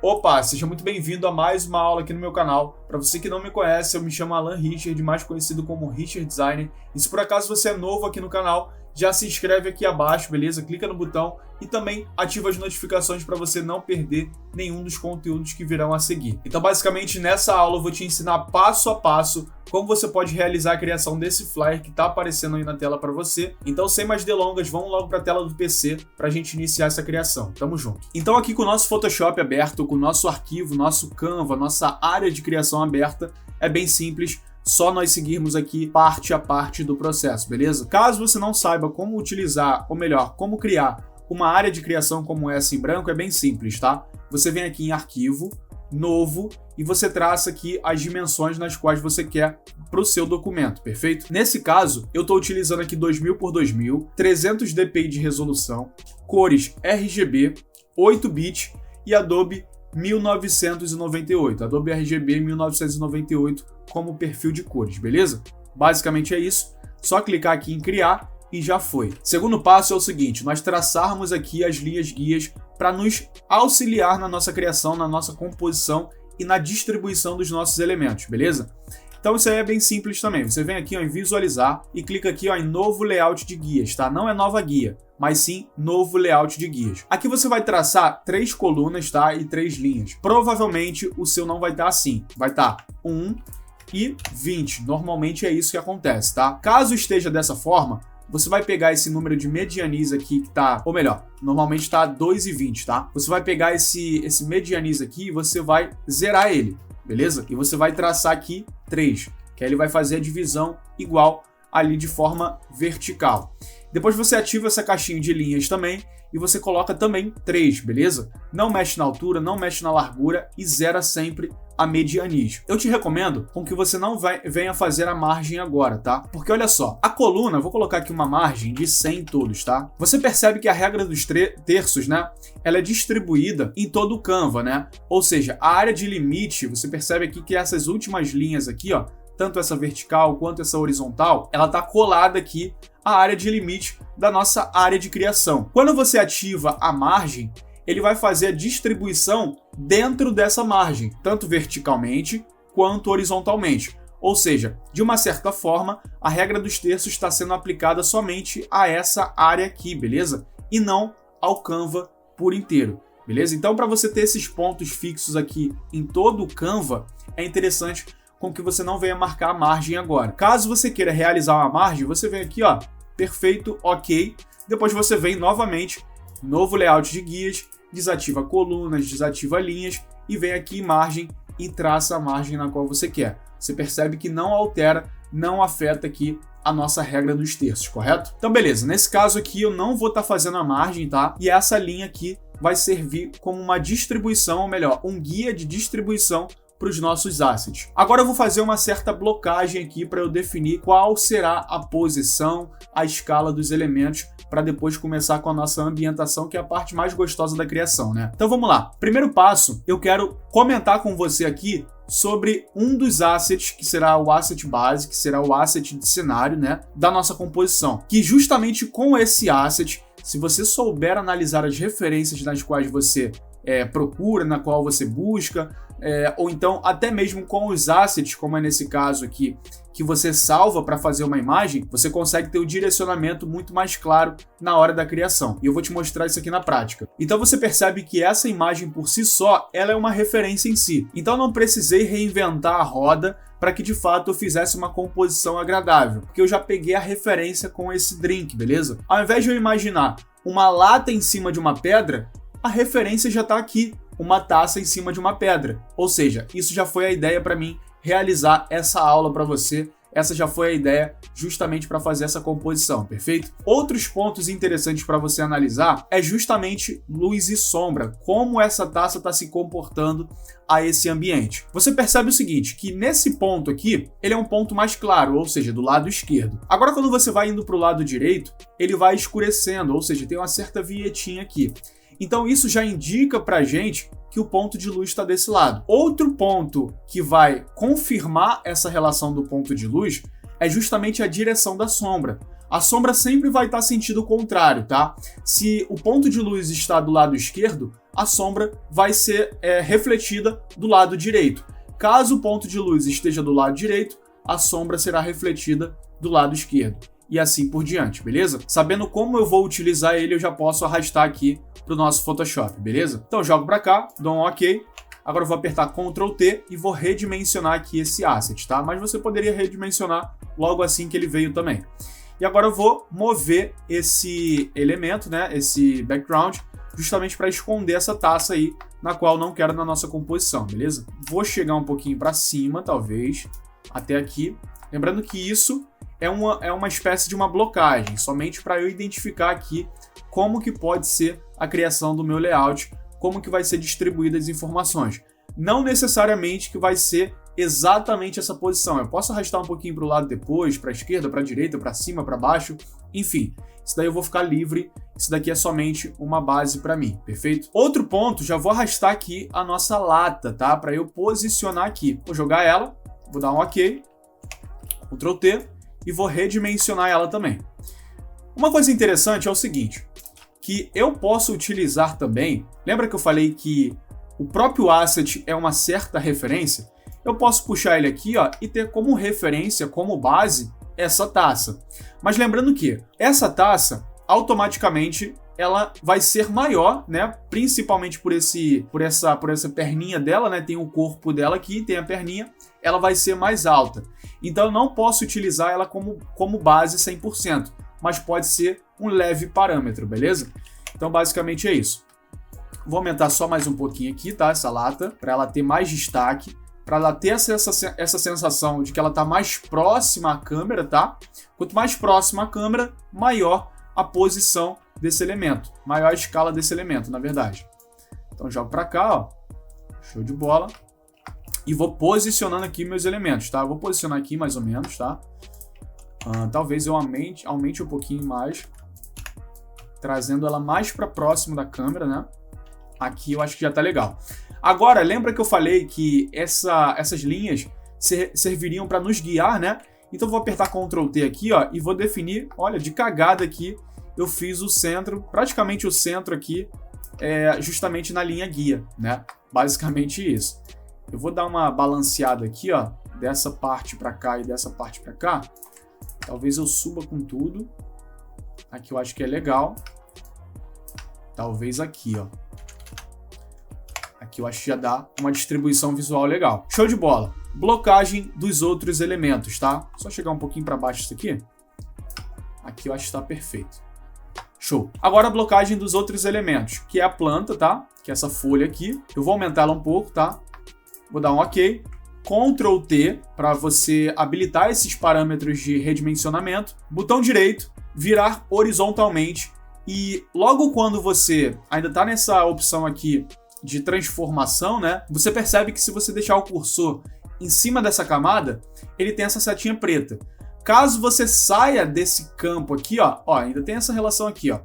Opa, seja muito bem-vindo a mais uma aula aqui no meu canal. Para você que não me conhece, eu me chamo Alan Richard, mais conhecido como Richard Designer. E se por acaso você é novo aqui no canal, já se inscreve aqui abaixo, beleza? Clica no botão e também ativa as notificações para você não perder nenhum dos conteúdos que virão a seguir. Então, basicamente, nessa aula eu vou te ensinar passo a passo como você pode realizar a criação desse flyer que está aparecendo aí na tela para você. Então, sem mais delongas, vamos logo para a tela do PC para a gente iniciar essa criação. Tamo junto. Então, aqui com o nosso Photoshop aberto, com o nosso arquivo, nosso Canva, nossa área de criação aberta, é bem simples. Só nós seguirmos aqui parte a parte do processo, beleza? Caso você não saiba como utilizar, ou melhor, como criar uma área de criação como essa em branco, é bem simples, tá? Você vem aqui em Arquivo, Novo, e você traça aqui as dimensões nas quais você quer para o seu documento, perfeito? Nesse caso, eu estou utilizando aqui 2000 por 2000, 300 dpi de resolução, cores RGB, 8 bits e Adobe 1998, Adobe RGB 1998 como perfil de cores, beleza? Basicamente é isso, só clicar aqui em criar e já foi. Segundo passo é o seguinte, nós traçarmos aqui as linhas guias para nos auxiliar na nossa criação, na nossa composição e na distribuição dos nossos elementos, beleza? Então isso aí é bem simples também, você vem aqui ó, em visualizar e clica aqui ó, em novo layout de guias, tá? Não é nova guia, mas sim novo layout de guias. Aqui você vai traçar 3 colunas, tá? E 3 linhas. Provavelmente o seu não vai estar assim, vai estar 1 e 20, normalmente é isso que acontece, tá? Caso esteja dessa forma, você vai pegar esse número de medianis aqui que tá, ou melhor, normalmente tá 2,20, tá? Você vai pegar esse medianis aqui e você vai zerar ele, beleza? E você vai traçar aqui 3, que aí ele vai fazer a divisão igual ali de forma vertical. Depois você ativa essa caixinha de linhas também e você coloca também 3, beleza? Não mexe na altura, não mexe na largura e zera sempre a medianis. Eu te recomendo com que você não venha fazer a margem agora, tá? Porque olha só, a coluna, vou colocar aqui uma margem de 100 em todos, tá? Você percebe que a regra dos terços, né? Ela é distribuída em todo o Canva, né? Ou seja, a área de limite, você percebe aqui que essas últimas linhas aqui, ó, tanto essa vertical quanto essa horizontal, ela tá colada aqui à área de limite da nossa área de criação. Quando você ativa a margem, ele vai fazer a distribuição dentro dessa margem, tanto verticalmente quanto horizontalmente. Ou seja, de uma certa forma, a regra dos terços está sendo aplicada somente a essa área aqui, beleza? E não ao Canva por inteiro, beleza? Então, para você ter esses pontos fixos aqui em todo o Canva, é interessante com que você não venha marcar a margem agora. Caso você queira realizar uma margem, você vem aqui, ó, perfeito, ok. Depois você vem novamente, novo layout de guias, desativa colunas, desativa linhas e vem aqui em margem e traça a margem na qual você quer. Você percebe que não altera, não afeta aqui a nossa regra dos terços, correto? Então beleza, nesse caso aqui eu não vou estar fazendo a margem, tá? E essa linha aqui vai servir como uma distribuição, ou melhor, um guia de distribuição para os nossos assets. Agora eu vou fazer uma certa blocagem aqui para eu definir qual será a posição, a escala dos elementos, para depois começar com a nossa ambientação, que é a parte mais gostosa da criação, né? Então vamos lá. Primeiro passo, eu quero comentar com você aqui sobre um dos assets, que será o asset base, que será o asset de cenário, né, da nossa composição. Que justamente com esse asset, se você souber analisar as referências nas quais você procura, na qual você busca, ou então até mesmo com os assets, como é nesse caso aqui, que você salva para fazer uma imagem, você consegue ter um direcionamento muito mais claro na hora da criação. E eu vou te mostrar isso aqui na prática. Então você percebe que essa imagem por si só, ela é uma referência em si. Então não precisei reinventar a roda para que de fato eu fizesse uma composição agradável, porque eu já peguei a referência com esse drink, beleza? Ao invés de eu imaginar uma lata em cima de uma pedra, a referência já está aqui, uma taça em cima de uma pedra. Ou seja, isso já foi a ideia para mim realizar essa aula para você. Essa já foi a ideia justamente para fazer essa composição, perfeito? Outros pontos interessantes para você analisar é justamente luz e sombra, como essa taça está se comportando a esse ambiente. Você percebe o seguinte, que nesse ponto aqui, ele é um ponto mais claro, ou seja, do lado esquerdo. Agora, quando você vai indo para o lado direito, ele vai escurecendo, ou seja, tem uma certa vietinha aqui. Então isso já indica pra gente que o ponto de luz está desse lado. Outro ponto que vai confirmar essa relação do ponto de luz é justamente a direção da sombra. A sombra sempre vai estar sentido contrário, tá? Se o ponto de luz está do lado esquerdo, a sombra vai ser refletida do lado direito. Caso o ponto de luz esteja do lado direito, a sombra será refletida do lado esquerdo. E assim por diante, beleza? Sabendo como eu vou utilizar ele, eu já posso arrastar aqui para o nosso Photoshop, beleza? Então, jogo para cá, dou um OK. Agora eu vou apertar Ctrl T e vou redimensionar aqui esse asset, tá? Mas você poderia redimensionar logo assim que ele veio também. E agora eu vou mover esse elemento, né? Esse background, justamente para esconder essa taça aí, na qual não quero na nossa composição, beleza? Vou chegar um pouquinho para cima, talvez, até aqui. Lembrando que isso é uma espécie de uma blocagem, somente para eu identificar aqui como que pode ser a criação do meu layout, como que vai ser distribuídas as informações. Não necessariamente que vai ser exatamente essa posição. Eu posso arrastar um pouquinho para o lado depois, para a esquerda, para a direita, para cima, para baixo, enfim. Isso daí eu vou ficar livre, isso daqui é somente uma base para mim, perfeito? Outro ponto, já vou arrastar aqui a nossa lata, tá? Para eu posicionar aqui. Vou jogar ela, vou dar um OK, Ctrl T, e vou redimensionar ela também. Uma coisa interessante é o seguinte, que eu posso utilizar também, lembra que eu falei que o próprio asset é uma certa referência? Eu posso puxar ele aqui, ó, e ter como referência, como base, essa taça. Mas lembrando que essa taça, automaticamente, ela vai ser maior, né? Principalmente por essa perninha dela, né? Tem o corpo dela aqui, tem a perninha, ela vai ser mais alta. Então eu não posso utilizar ela como base 100%, mas pode ser um leve parâmetro, beleza? Então basicamente é isso. Vou aumentar só mais um pouquinho aqui, tá? Essa lata, para ela ter mais destaque, para ela ter essa sensação de que ela está mais próxima à câmera, tá? Quanto mais próxima à câmera, maior a posição desse elemento, maior a escala desse elemento, na verdade. Então jogo para cá, ó. Show de bola. E vou posicionando aqui meus elementos, tá? Eu vou posicionar aqui mais ou menos, tá? Talvez eu aumente um pouquinho mais, trazendo ela mais para próximo da câmera, né? Aqui eu acho que já tá legal. Agora, lembra que eu falei que essas linhas serviriam para nos guiar, né? Então eu vou apertar Ctrl T aqui, ó, e vou definir, olha, de cagada aqui, eu fiz o centro, praticamente o centro aqui, justamente na linha guia, né? Basicamente isso. Eu vou dar uma balanceada aqui, ó, dessa parte para cá e dessa parte para cá. Talvez eu suba com tudo. Aqui eu acho que é legal. Talvez aqui, ó. Aqui eu acho que já dá uma distribuição visual legal. Show de bola. Blocagem dos outros elementos, tá? Só chegar um pouquinho para baixo isso aqui. Aqui eu acho que está perfeito. Show. Agora a blocagem dos outros elementos, que é a planta, tá? Que é essa folha aqui. Eu vou aumentar ela um pouco, tá? Vou dar um OK. Ctrl T para você habilitar esses parâmetros de redimensionamento. Botão direito, virar horizontalmente. E logo quando você ainda está nessa opção aqui de transformação, né? Você percebe que se você deixar o cursor em cima dessa camada, ele tem essa setinha preta. Caso você saia desse campo aqui, ó, ainda tem essa relação aqui, ó,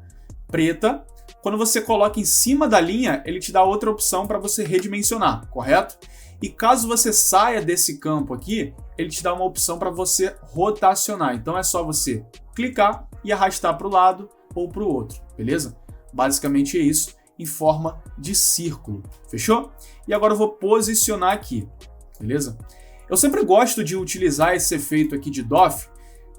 preta. Quando você coloca em cima da linha, ele te dá outra opção para você redimensionar, correto? E caso você saia desse campo aqui, ele te dá uma opção para você rotacionar. Então é só você clicar e arrastar para o lado ou para o outro, beleza? Basicamente é isso, em forma de círculo, fechou? E agora eu vou posicionar aqui, beleza? Eu sempre gosto de utilizar esse efeito aqui de Doff,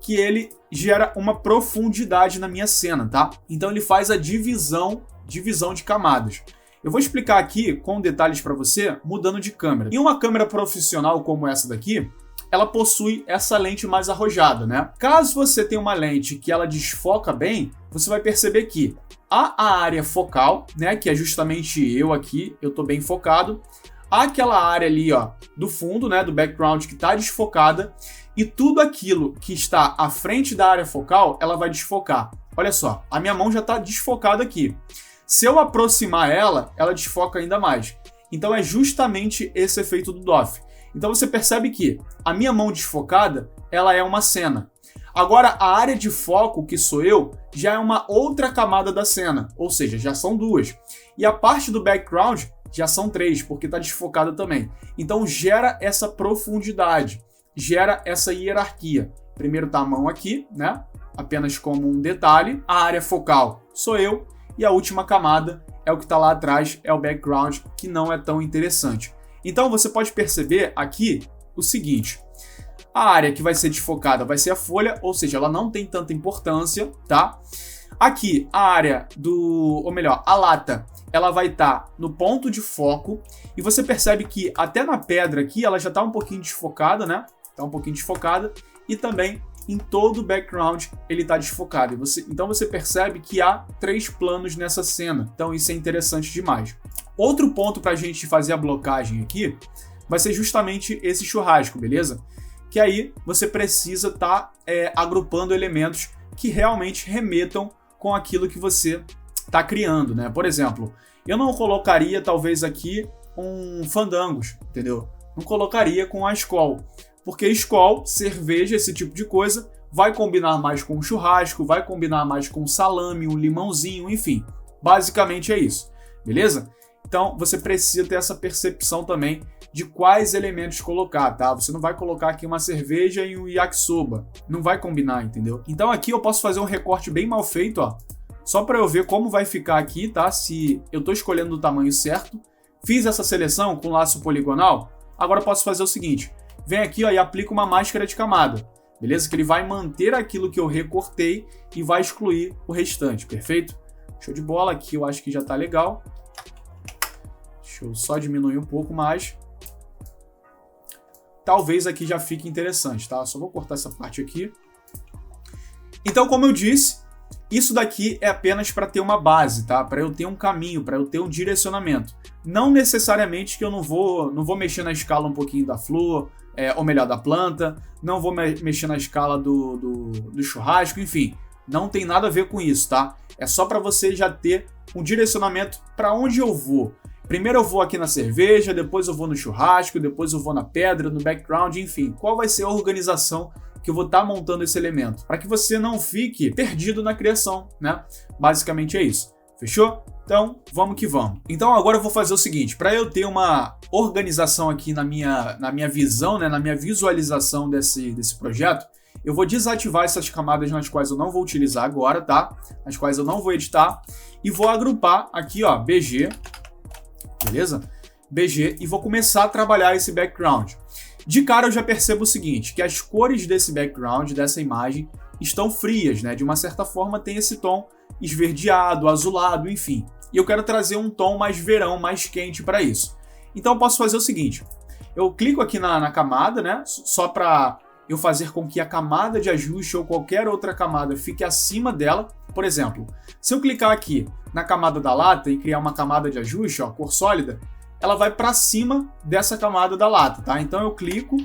que ele gera uma profundidade na minha cena, tá? Então ele faz a divisão de camadas. Eu vou explicar aqui com detalhes para você, mudando de câmera. Em uma câmera profissional como essa daqui, ela possui essa lente mais arrojada, né? Caso você tenha uma lente que ela desfoca bem, você vai perceber que há a área focal, né? Que é justamente eu aqui, eu tô bem focado. Há aquela área ali, ó, do fundo, né? Do background que está desfocada. E tudo aquilo que está à frente da área focal, ela vai desfocar. Olha só, a minha mão já está desfocada aqui. Se eu aproximar ela, ela desfoca ainda mais. Então é justamente esse efeito do Doff. Então você percebe que a minha mão desfocada, ela é uma cena. Agora a área de foco, que sou eu, já é uma outra camada da cena. Ou seja, já são duas. E a parte do background já são três, porque está desfocada também. Então gera essa profundidade, gera essa hierarquia. Primeiro está a mão aqui, né? Apenas como um detalhe. A área focal sou eu. E a última camada é o que está lá atrás, é o background, que não é tão interessante. Então você pode perceber aqui o seguinte: a área que vai ser desfocada vai ser a folha, ou seja, ela não tem tanta importância, tá? Aqui, a área a lata, ela vai estar no ponto de foco, e você percebe que até na pedra aqui, ela já está um pouquinho desfocada, né? Está um pouquinho desfocada, e também em todo o background ele está desfocado. Então você percebe que há 3 planos nessa cena, então isso é interessante demais. Outro ponto para a gente fazer a blocagem aqui vai ser justamente esse churrasco, beleza? Que aí você precisa estar agrupando elementos que realmente remetam com aquilo que você está criando, né? Por exemplo, eu não colocaria talvez aqui um Fandangos, entendeu? Não colocaria com a Skol, porque Skol, cerveja, esse tipo de coisa, vai combinar mais com o churrasco, vai combinar mais com o salame, um limãozinho, enfim. Basicamente é isso, beleza? Então você precisa ter essa percepção também de quais elementos colocar, tá? Você não vai colocar aqui uma cerveja e um yakisoba, não vai combinar, entendeu? Então aqui eu posso fazer um recorte bem mal feito, ó, só para eu ver como vai ficar aqui, tá? Se eu tô escolhendo o tamanho certo. Fiz essa seleção com laço poligonal, agora eu posso fazer o seguinte: vem aqui, ó, e aplico uma máscara de camada, beleza? Que ele vai manter aquilo que eu recortei e vai excluir o restante, perfeito? Show de bola, aqui eu acho que já tá legal. Deixa eu só diminuir um pouco mais. Talvez aqui já fique interessante, tá? Só vou cortar essa parte aqui. Então, como eu disse, isso daqui é apenas para ter uma base, tá? Para eu ter um caminho, para eu ter um direcionamento. Não necessariamente que eu não vou mexer na escala um pouquinho da flor, ou melhor, da planta, não vou mexer na escala do churrasco, enfim. Não tem nada a ver com isso, tá? É só para você já ter um direcionamento para onde eu vou. Primeiro eu vou aqui na cerveja, depois eu vou no churrasco, depois eu vou na pedra, no background, enfim. Qual vai ser a organização que eu vou estar montando esse elemento? Para que você não fique perdido na criação, né? Basicamente é isso. Fechou? Então, vamos que vamos. Então agora eu vou fazer o seguinte: para eu ter uma organização aqui na minha visão, né, na minha visualização desse projeto, eu vou desativar essas camadas nas quais eu não vou utilizar agora, tá? Nas quais eu não vou editar, e vou agrupar aqui, ó, BG, beleza? BG, e vou começar a trabalhar esse background. De cara eu já percebo o seguinte, que as cores desse background, dessa imagem, estão frias, né? De uma certa forma tem esse tom esverdeado, azulado, enfim. E eu quero trazer um tom mais verão, mais quente para isso. Então eu posso fazer o seguinte: eu clico aqui na camada, né? Só para eu fazer com que a camada de ajuste ou qualquer outra camada fique acima dela. Por exemplo, se eu clicar aqui na camada da lata e criar uma camada de ajuste, ó, cor sólida, ela vai para cima dessa camada da lata, tá? Então eu clico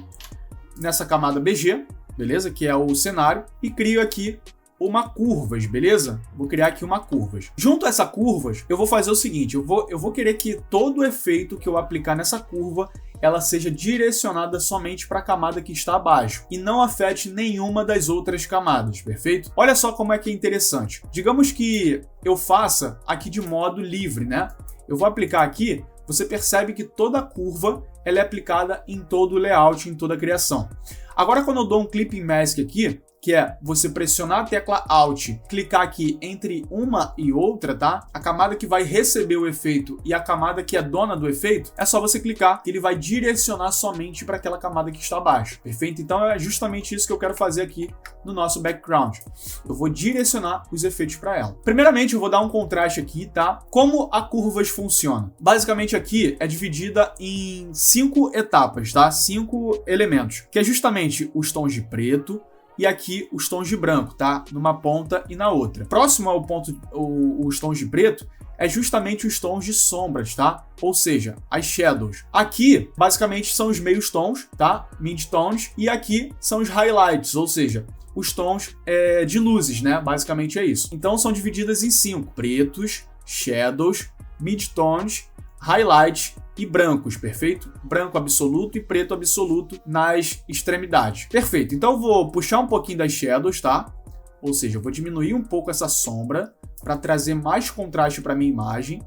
nessa camada BG, beleza? Que é o cenário, e crio aqui uma curvas, beleza? Vou criar aqui uma curvas. Junto a essa curvas, eu vou fazer o seguinte: eu vou querer que todo o efeito que eu aplicar nessa curva, ela seja direcionada somente para a camada que está abaixo e não afete nenhuma das outras camadas, perfeito? Olha só como é que é interessante. Digamos que eu faça aqui de modo livre, né? Eu vou aplicar aqui, você percebe que toda a curva ela é aplicada em todo o layout, em toda a criação. Agora, quando eu dou um Clipping Mask aqui, que é você pressionar a tecla Alt, clicar aqui entre uma e outra, tá? A camada que vai receber o efeito e a camada que é dona do efeito, é só você clicar que ele vai direcionar somente para aquela camada que está abaixo, perfeito? Então é justamente isso que eu quero fazer aqui no nosso background. Eu vou direcionar os efeitos para ela. Primeiramente, eu vou dar um contraste aqui, tá? Como a curvas funciona? Basicamente aqui é dividida em 5 etapas, tá? 5 elementos, que é justamente os tons de preto, e aqui os tons de branco, tá? Numa ponta e na outra. Próximo ao ponto, os tons de preto, é justamente os tons de sombras, tá? Ou seja, as shadows. Aqui, basicamente, são os meios tons, tá? Mid-tones. E aqui são os highlights, ou seja, os tons de luzes, né? Basicamente é isso. Então, são divididas em 5. Pretos, shadows, mid-tones, highlights e brancos, perfeito? Branco absoluto e preto absoluto nas extremidades. Perfeito, então eu vou puxar um pouquinho das shadows, tá? Ou seja, eu vou diminuir um pouco essa sombra para trazer mais contraste para minha imagem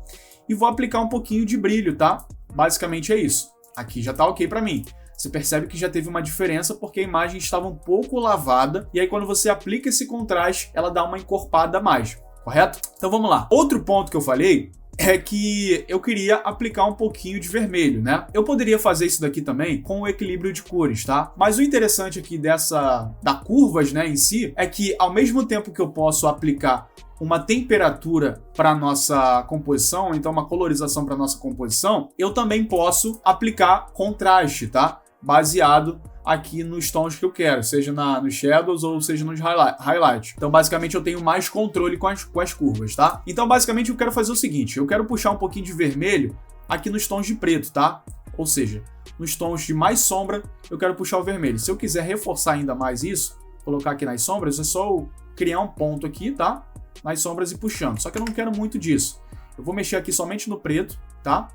e vou aplicar um pouquinho de brilho, tá? Basicamente é isso. Aqui já tá ok para mim. Você percebe que já teve uma diferença porque a imagem estava um pouco lavada e aí quando você aplica esse contraste, ela dá uma encorpada a mais, correto? Então vamos lá. Outro ponto que eu falei é que eu queria aplicar um pouquinho de vermelho, né? Eu poderia fazer isso daqui também com o equilíbrio de cores, tá? Mas o interessante aqui da curvas, né, em si, é que ao mesmo tempo que eu posso aplicar uma temperatura para nossa composição, então uma colorização para nossa composição, eu também posso aplicar contraste, tá? Baseado aqui nos tons que eu quero, seja nos shadows ou seja nos highlights. Então, basicamente, eu tenho mais controle com as curvas, tá? Então, basicamente, eu quero fazer o seguinte, eu quero puxar um pouquinho de vermelho aqui nos tons de preto, tá? Ou seja, nos tons de mais sombra, eu quero puxar o vermelho. Se eu quiser reforçar ainda mais isso, colocar aqui nas sombras, é só eu criar um ponto aqui, tá? Nas sombras e puxando. Só que eu não quero muito disso. Eu vou mexer aqui somente no preto, tá?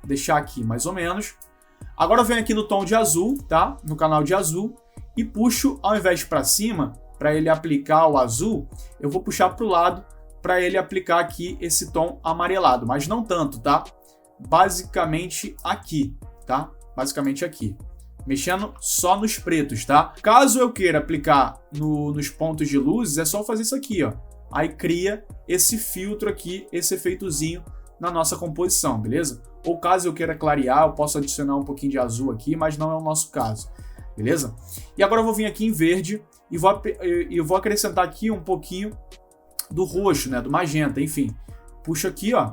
Deixar aqui mais ou menos. Agora eu venho aqui no tom de azul, tá? No canal de azul e puxo, ao invés de para cima, para ele aplicar o azul, eu vou puxar para o lado para ele aplicar aqui esse tom amarelado, mas não tanto, tá? Basicamente aqui, tá? Basicamente aqui. Mexendo só nos pretos, tá? Caso eu queira aplicar nos pontos de luzes, é só fazer isso aqui, ó. Aí cria esse filtro aqui, esse efeitozinho na nossa composição, beleza? Ou caso eu queira clarear, eu posso adicionar um pouquinho de azul aqui, mas não é o nosso caso, beleza? E agora eu vou vir aqui em verde e vou acrescentar aqui um pouquinho do roxo, né? Do magenta, enfim. Puxo aqui, ó.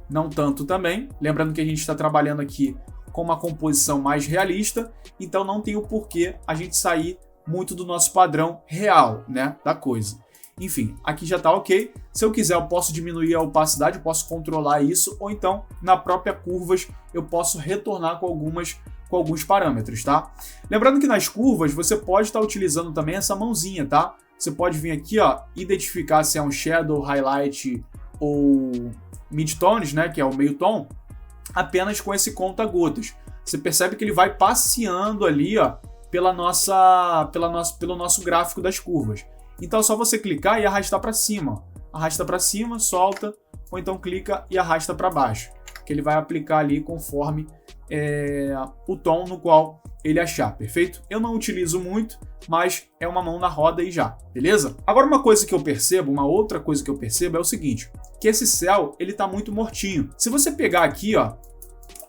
Não tanto também. Lembrando que a gente está trabalhando aqui com uma composição mais realista, então não tem o porquê a gente sair muito do nosso padrão real, né? Da coisa. Enfim, aqui já tá ok. Se eu quiser, eu posso diminuir a opacidade, eu posso controlar isso, ou então, na própria curvas, eu posso retornar com alguns parâmetros, tá? Lembrando que nas curvas, você pode estar utilizando também essa mãozinha, tá? Você pode vir aqui, ó, identificar se é um shadow, highlight ou midtones, né, que é o meio tom, apenas com esse conta-gotas. Você percebe que ele vai passeando ali, ó, pelo nosso gráfico das curvas. Então é só você clicar e arrastar para cima. Arrasta para cima, solta, ou então clica e arrasta para baixo, que ele vai aplicar ali conforme o tom no qual ele achar, perfeito? Eu não utilizo muito, mas é uma mão na roda e já, beleza? Agora uma outra coisa que eu percebo é o seguinte, que esse céu, ele tá muito mortinho. Se você pegar aqui, ó,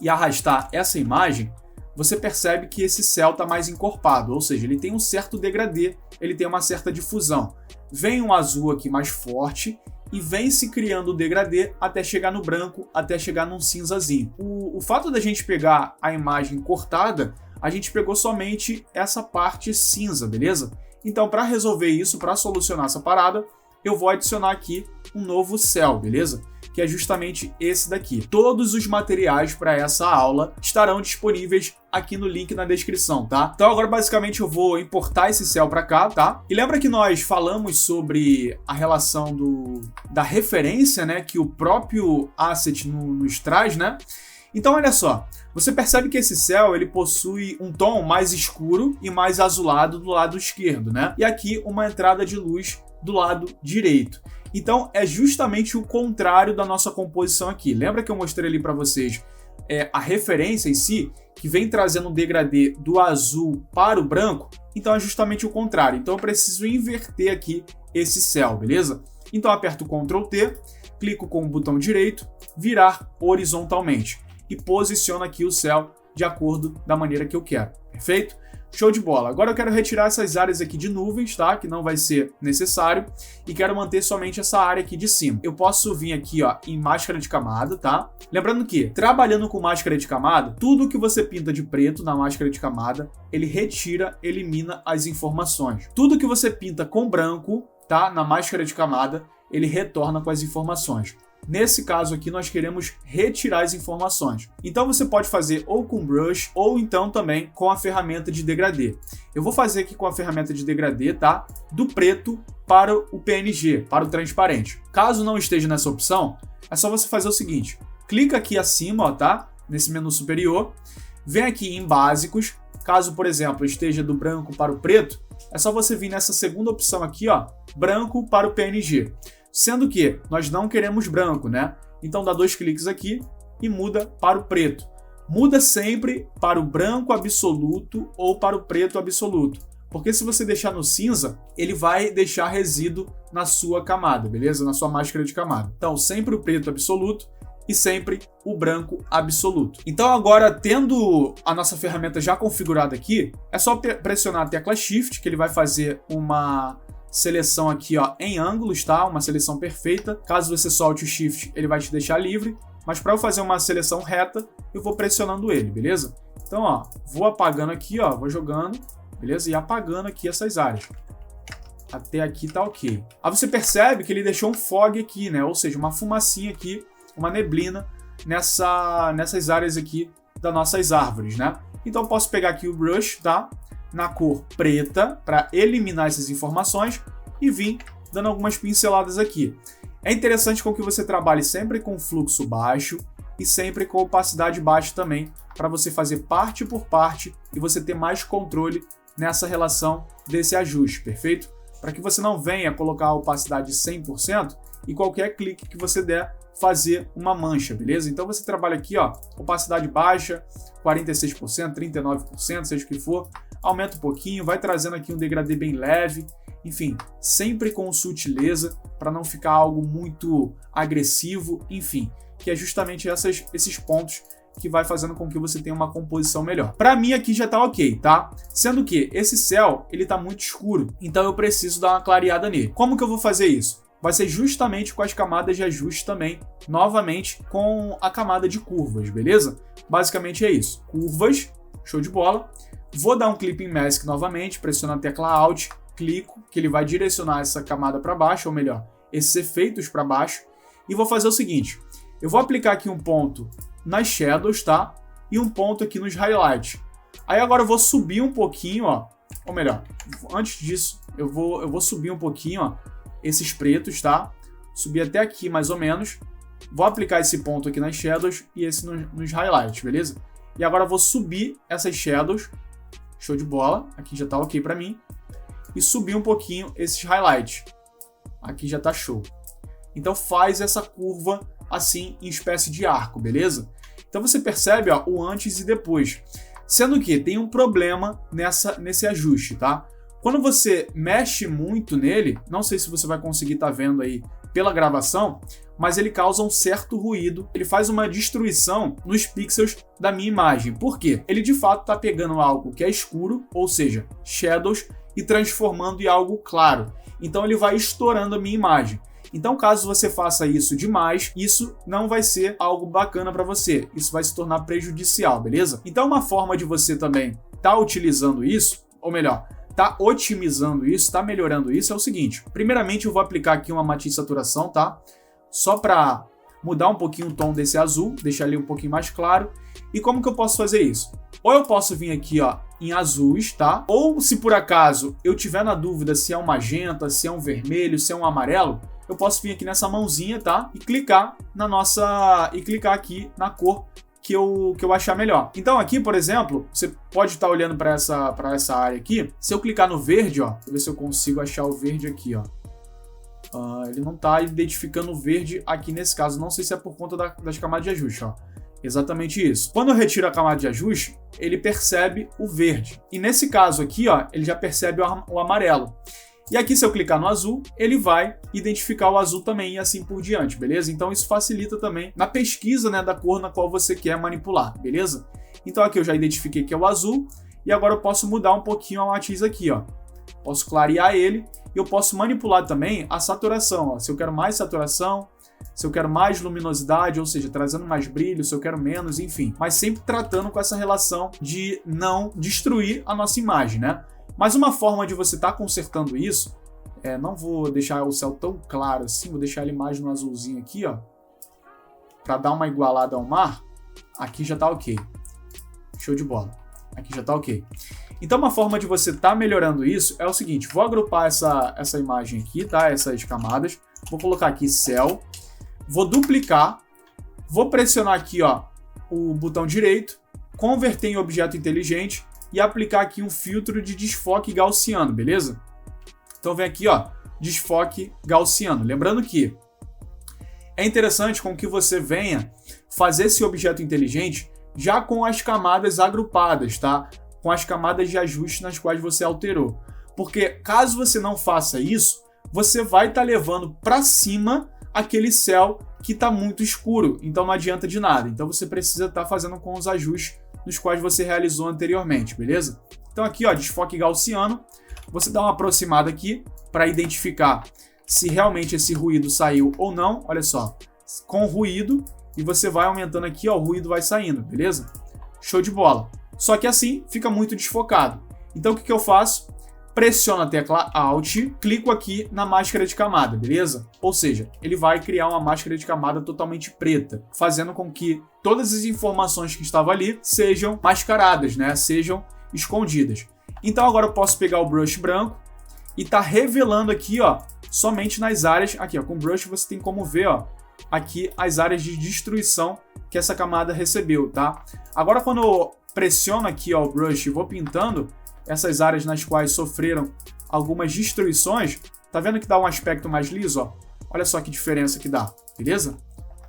e arrastar essa imagem, você percebe que esse céu está mais encorpado, ou seja, ele tem um certo degradê, ele tem uma certa difusão. Vem um azul aqui mais forte e vem se criando o degradê até chegar no branco, até chegar num cinzazinho. O fato da gente pegar a imagem cortada, a gente pegou somente essa parte cinza, beleza? Então, para resolver isso, para solucionar essa parada, eu vou adicionar aqui um novo céu, beleza? Que é justamente esse daqui. Todos os materiais para essa aula estarão disponíveis aqui no link na descrição, tá? Então agora basicamente eu vou importar esse céu para cá, tá? E lembra que nós falamos sobre a relação da referência, né? Que o próprio asset nos traz, né? Então olha só, você percebe que esse céu ele possui um tom mais escuro e mais azulado do lado esquerdo, né? E aqui uma entrada de luz do lado direito. Então é justamente o contrário da nossa composição aqui. Lembra que eu mostrei ali para vocês a referência em si, que vem trazendo um degradê do azul para o branco? Então é justamente o contrário. Então eu preciso inverter aqui esse céu, beleza? Então eu aperto o Ctrl T, clico com o botão direito, virar horizontalmente e posiciono aqui o céu de acordo da maneira que eu quero, perfeito? Show de bola. Agora eu quero retirar essas áreas aqui de nuvens, tá? Que não vai ser necessário. E quero manter somente essa área aqui de cima. Eu posso vir aqui, ó, em máscara de camada, tá? Lembrando que, trabalhando com máscara de camada, tudo que você pinta de preto na máscara de camada, ele elimina as informações. Tudo que você pinta com branco, tá? Na máscara de camada, ele retorna com as informações. Nesse caso aqui, nós queremos retirar as informações. Então você pode fazer ou com brush, ou então também com a ferramenta de degradê. Eu vou fazer aqui com a ferramenta de degradê, tá? Do preto para o PNG, para o transparente. Caso não esteja nessa opção, é só você fazer o seguinte. Clica aqui acima, ó, tá? Nesse menu superior. Vem aqui em básicos. Caso, por exemplo, esteja do branco para o preto, é só você vir nessa segunda opção aqui, ó, branco para o PNG. Sendo que nós não queremos branco, né? Então dá 2 cliques aqui e muda para o preto. Muda sempre para o branco absoluto ou para o preto absoluto. Porque se você deixar no cinza, ele vai deixar resíduo na sua camada, beleza? Na sua máscara de camada. Então, sempre o preto absoluto e sempre o branco absoluto. Então agora, tendo a nossa ferramenta já configurada aqui, é só pressionar a tecla Shift, que ele vai fazer uma seleção aqui, ó, em ângulos, tá? Uma seleção perfeita. Caso você solte o Shift, ele vai te deixar livre. Mas para eu fazer uma seleção reta, eu vou pressionando ele, beleza? Então, ó, vou apagando aqui, ó, vou jogando, beleza? E apagando aqui essas áreas. Até aqui tá ok. Aí você percebe que ele deixou um fog aqui, né? Ou seja, uma fumacinha aqui, uma neblina nessas áreas aqui das nossas árvores, né? Então eu posso pegar aqui o brush, tá? Na cor preta, para eliminar essas informações e vir dando algumas pinceladas aqui. É interessante com que você trabalhe sempre com fluxo baixo e sempre com opacidade baixa também, para você fazer parte por parte e você ter mais controle nessa relação desse ajuste, perfeito? Para que você não venha colocar a opacidade 100% e qualquer clique que você der fazer uma mancha, beleza? Então você trabalha aqui, ó, opacidade baixa, 46%, 39%, seja o que for, aumenta um pouquinho, vai trazendo aqui um degradê bem leve, enfim, sempre com sutileza para não ficar algo muito agressivo, enfim, que é justamente esses pontos que vai fazendo com que você tenha uma composição melhor. Para mim aqui já tá ok, tá? Sendo que esse céu, ele tá muito escuro, então eu preciso dar uma clareada nele. Como que eu vou fazer isso? Vai ser justamente com as camadas de ajuste também, novamente com a camada de curvas, beleza? Basicamente é isso. Curvas, show de bola. Vou dar um Clipping Mask novamente, pressiono a tecla Alt, clico, que ele vai direcionar essa camada para baixo, ou melhor, esses efeitos para baixo. E vou fazer o seguinte, eu vou aplicar aqui um ponto nas Shadows, tá? E um ponto aqui nos Highlights. Aí agora eu vou subir um pouquinho, ó, ou melhor, antes disso, eu vou subir um pouquinho, ó, esses pretos, tá? Subir até aqui, mais ou menos. Vou aplicar esse ponto aqui nas Shadows e esse nos Highlights, beleza? E agora eu vou subir essas Shadows. Show de bola. Aqui já tá ok pra mim. E subir um pouquinho esses Highlights. Aqui já tá show. Então faz essa curva assim, em espécie de arco, beleza? Então você percebe, ó, o antes e depois. Sendo que tem um problema nesse ajuste, tá? Quando você mexe muito nele, não sei se você vai conseguir estar vendo aí pela gravação, mas ele causa um certo ruído, ele faz uma destruição nos pixels da minha imagem. Por quê? Ele de fato está pegando algo que é escuro, ou seja, shadows, e transformando em algo claro. Então ele vai estourando a minha imagem. Então, caso você faça isso demais, isso não vai ser algo bacana para você. Isso vai se tornar prejudicial, beleza? Então, uma forma de você também estar utilizando isso, ou melhor, tá otimizando isso, tá melhorando isso, é o seguinte. Primeiramente, eu vou aplicar aqui uma matiz saturação, tá? Só para mudar um pouquinho o tom desse azul, deixar ele um pouquinho mais claro. E como que eu posso fazer isso? Ou eu posso vir aqui, ó, em azuis, tá? Ou se por acaso eu tiver na dúvida se é um magenta, se é um vermelho, se é um amarelo, eu posso vir aqui nessa mãozinha, tá? E clicar aqui na cor que eu achar melhor. Então aqui, por exemplo, você pode estar olhando para essa área aqui. Se eu clicar no verde, ó, deixa eu ver se eu consigo achar o verde aqui, ó. Ele não está identificando o verde aqui nesse caso. Não sei se é por conta das camadas de ajuste, ó. Exatamente isso. Quando eu retiro a camada de ajuste, ele percebe o verde. E nesse caso aqui, ó, ele já percebe o amarelo. E aqui, se eu clicar no azul, ele vai identificar o azul também e assim por diante, beleza? Então isso facilita também na pesquisa, né, da cor na qual você quer manipular, beleza? Então aqui eu já identifiquei que é o azul e agora eu posso mudar um pouquinho a matiz aqui, ó. Posso clarear ele e eu posso manipular também a saturação, ó. Se eu quero mais saturação, se eu quero mais luminosidade, ou seja, trazendo mais brilho, se eu quero menos, enfim. Mas sempre tratando com essa relação de não destruir a nossa imagem, né? Mas uma forma de você estar consertando isso, não vou deixar o céu tão claro assim, vou deixar ele mais no azulzinho aqui, ó, para dar uma igualada ao mar. Aqui já tá ok. Show de bola. Aqui já tá ok. Então uma forma de você estar melhorando isso é o seguinte, vou agrupar essa imagem aqui, tá? Essas camadas, vou colocar aqui céu, vou duplicar, vou pressionar aqui, ó, o botão direito, converter em objeto inteligente, e aplicar aqui um filtro de desfoque gaussiano, beleza? Então vem aqui, ó, desfoque gaussiano. Lembrando que é interessante com que você venha fazer esse objeto inteligente já com as camadas agrupadas, tá? com as camadas de ajuste nas quais você alterou. Porque caso você não faça isso, você vai estar levando para cima aquele céu que está muito escuro, então não adianta de nada. Então você precisa estar fazendo com os ajustes nos quais você realizou anteriormente, beleza? Então aqui, ó, desfoque gaussiano, você dá uma aproximada aqui para identificar se realmente esse ruído saiu ou não. Olha só, com ruído, e você vai aumentando aqui, ó, o ruído vai saindo, beleza? Show de bola. Só que assim fica muito desfocado. Então o que eu faço? Pressiono a tecla Alt, clico aqui na máscara de camada, beleza? Ou seja, ele vai criar uma máscara de camada totalmente preta, fazendo com que todas as informações que estavam ali sejam mascaradas, né? Sejam escondidas. Então agora eu posso pegar o brush branco e tá revelando aqui, ó, somente nas áreas, aqui, ó, com o brush você tem como ver, ó, aqui as áreas de destruição que essa camada recebeu, tá? Agora quando eu pressiono aqui, ó, o brush e vou pintando essas áreas nas quais sofreram algumas destruições, tá vendo que dá um aspecto mais liso, ó? Olha só que diferença que dá, beleza?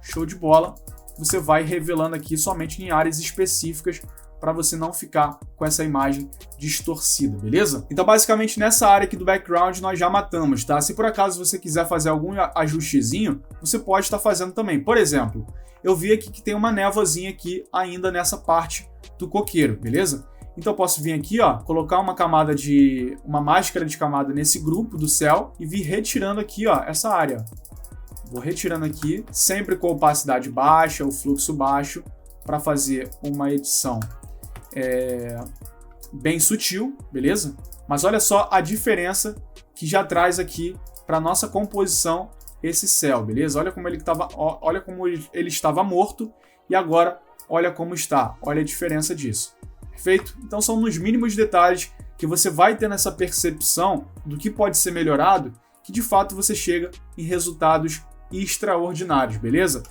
Show de bola. Você vai revelando aqui somente em áreas específicas para você não ficar com essa imagem distorcida, beleza? Então, basicamente, nessa área aqui do background nós já matamos, tá? Se por acaso você quiser fazer algum ajustezinho, você pode estar fazendo também. Por exemplo, eu vi aqui que tem uma névoazinha aqui ainda nessa parte do coqueiro, beleza? Então eu posso vir aqui, ó, colocar uma máscara de camada nesse grupo do céu e vir retirando aqui, ó, essa área. Vou retirando aqui, sempre com opacidade baixa, o fluxo baixo, para fazer uma edição bem sutil, beleza? Mas olha só a diferença que já traz aqui para nossa composição esse céu, beleza? Olha como ele estava morto e agora olha como está. Olha a diferença disso. Perfeito? Então são nos mínimos detalhes que você vai ter nessa percepção do que pode ser melhorado que de fato você chega em resultados extraordinários, beleza?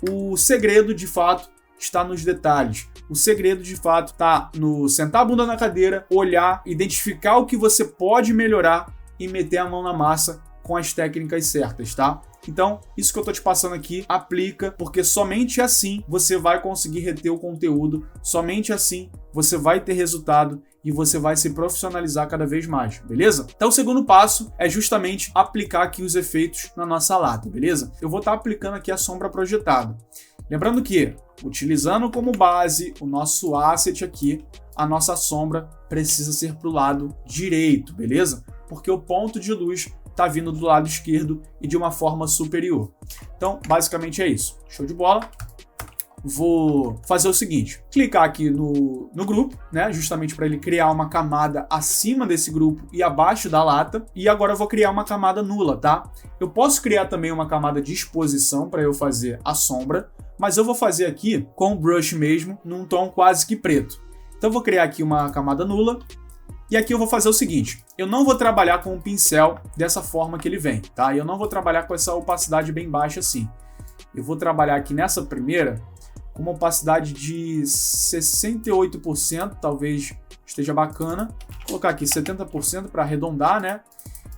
O segredo de fato está nos detalhes. O segredo de fato está no sentar a bunda na cadeira, olhar, identificar o que você pode melhorar e meter a mão na massa com as técnicas certas, tá? Então, isso que eu tô te passando aqui, aplica, porque somente assim você vai conseguir reter o conteúdo, somente assim você vai ter resultado e você vai se profissionalizar cada vez mais, beleza? Então, o segundo passo é justamente aplicar aqui os efeitos na nossa lata, beleza? Eu vou estar aplicando aqui a sombra projetada. Lembrando que, utilizando como base o nosso asset aqui, a nossa sombra precisa ser para o lado direito, beleza? Porque o ponto de luz está vindo do lado esquerdo e de uma forma superior. Então, basicamente é isso. Show de bola. Vou fazer o seguinte, clicar aqui no grupo, né, justamente para ele criar uma camada acima desse grupo e abaixo da lata, e agora eu vou criar uma camada nula, tá? Eu posso criar também uma camada de exposição para eu fazer a sombra, mas eu vou fazer aqui com o brush mesmo, num tom quase que preto. Então eu vou criar aqui uma camada nula, e aqui eu vou fazer o seguinte, eu não vou trabalhar com o pincel dessa forma que ele vem, tá? Eu não vou trabalhar com essa opacidade bem baixa assim. Eu vou trabalhar aqui nessa primeira com uma opacidade de 68%, talvez esteja bacana. Vou colocar aqui 70% para arredondar, né?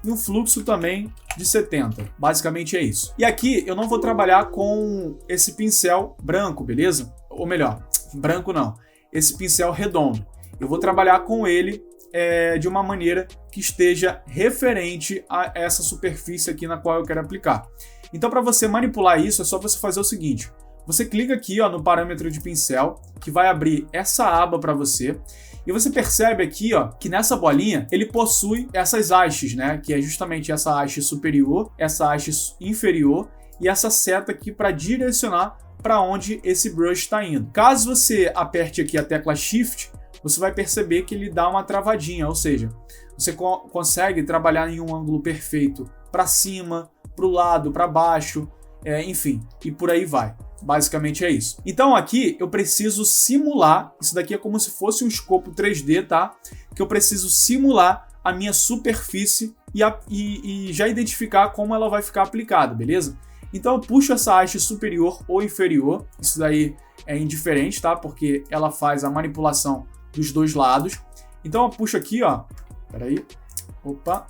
E um fluxo também de 70%. Basicamente é isso. E aqui eu não vou trabalhar com esse pincel branco, beleza? Ou melhor, branco não. Esse pincel redondo. Eu vou trabalhar com ele de uma maneira que esteja referente a essa superfície aqui na qual eu quero aplicar. Então, para você manipular isso, é só você fazer o seguinte. Você clica aqui, ó, no parâmetro de pincel, que vai abrir essa aba para você. E você percebe aqui, ó, que nessa bolinha ele possui essas hastes, né? Que é justamente essa haste superior, essa haste inferior e essa seta aqui para direcionar para onde esse brush está indo. Caso você aperte aqui a tecla Shift, você vai perceber que ele dá uma travadinha, ou seja, você consegue trabalhar em um ângulo perfeito para cima, para o lado, para baixo, enfim, e por aí vai. Basicamente é isso. Então aqui eu preciso simular, isso daqui é como se fosse um escopo 3D, tá? Que eu preciso simular a minha superfície e já identificar como ela vai ficar aplicada, beleza? Então eu puxo essa haste superior ou inferior, isso daí é indiferente, tá? Porque ela faz a manipulação dos dois lados. Então eu puxo aqui, ó, peraí, opa,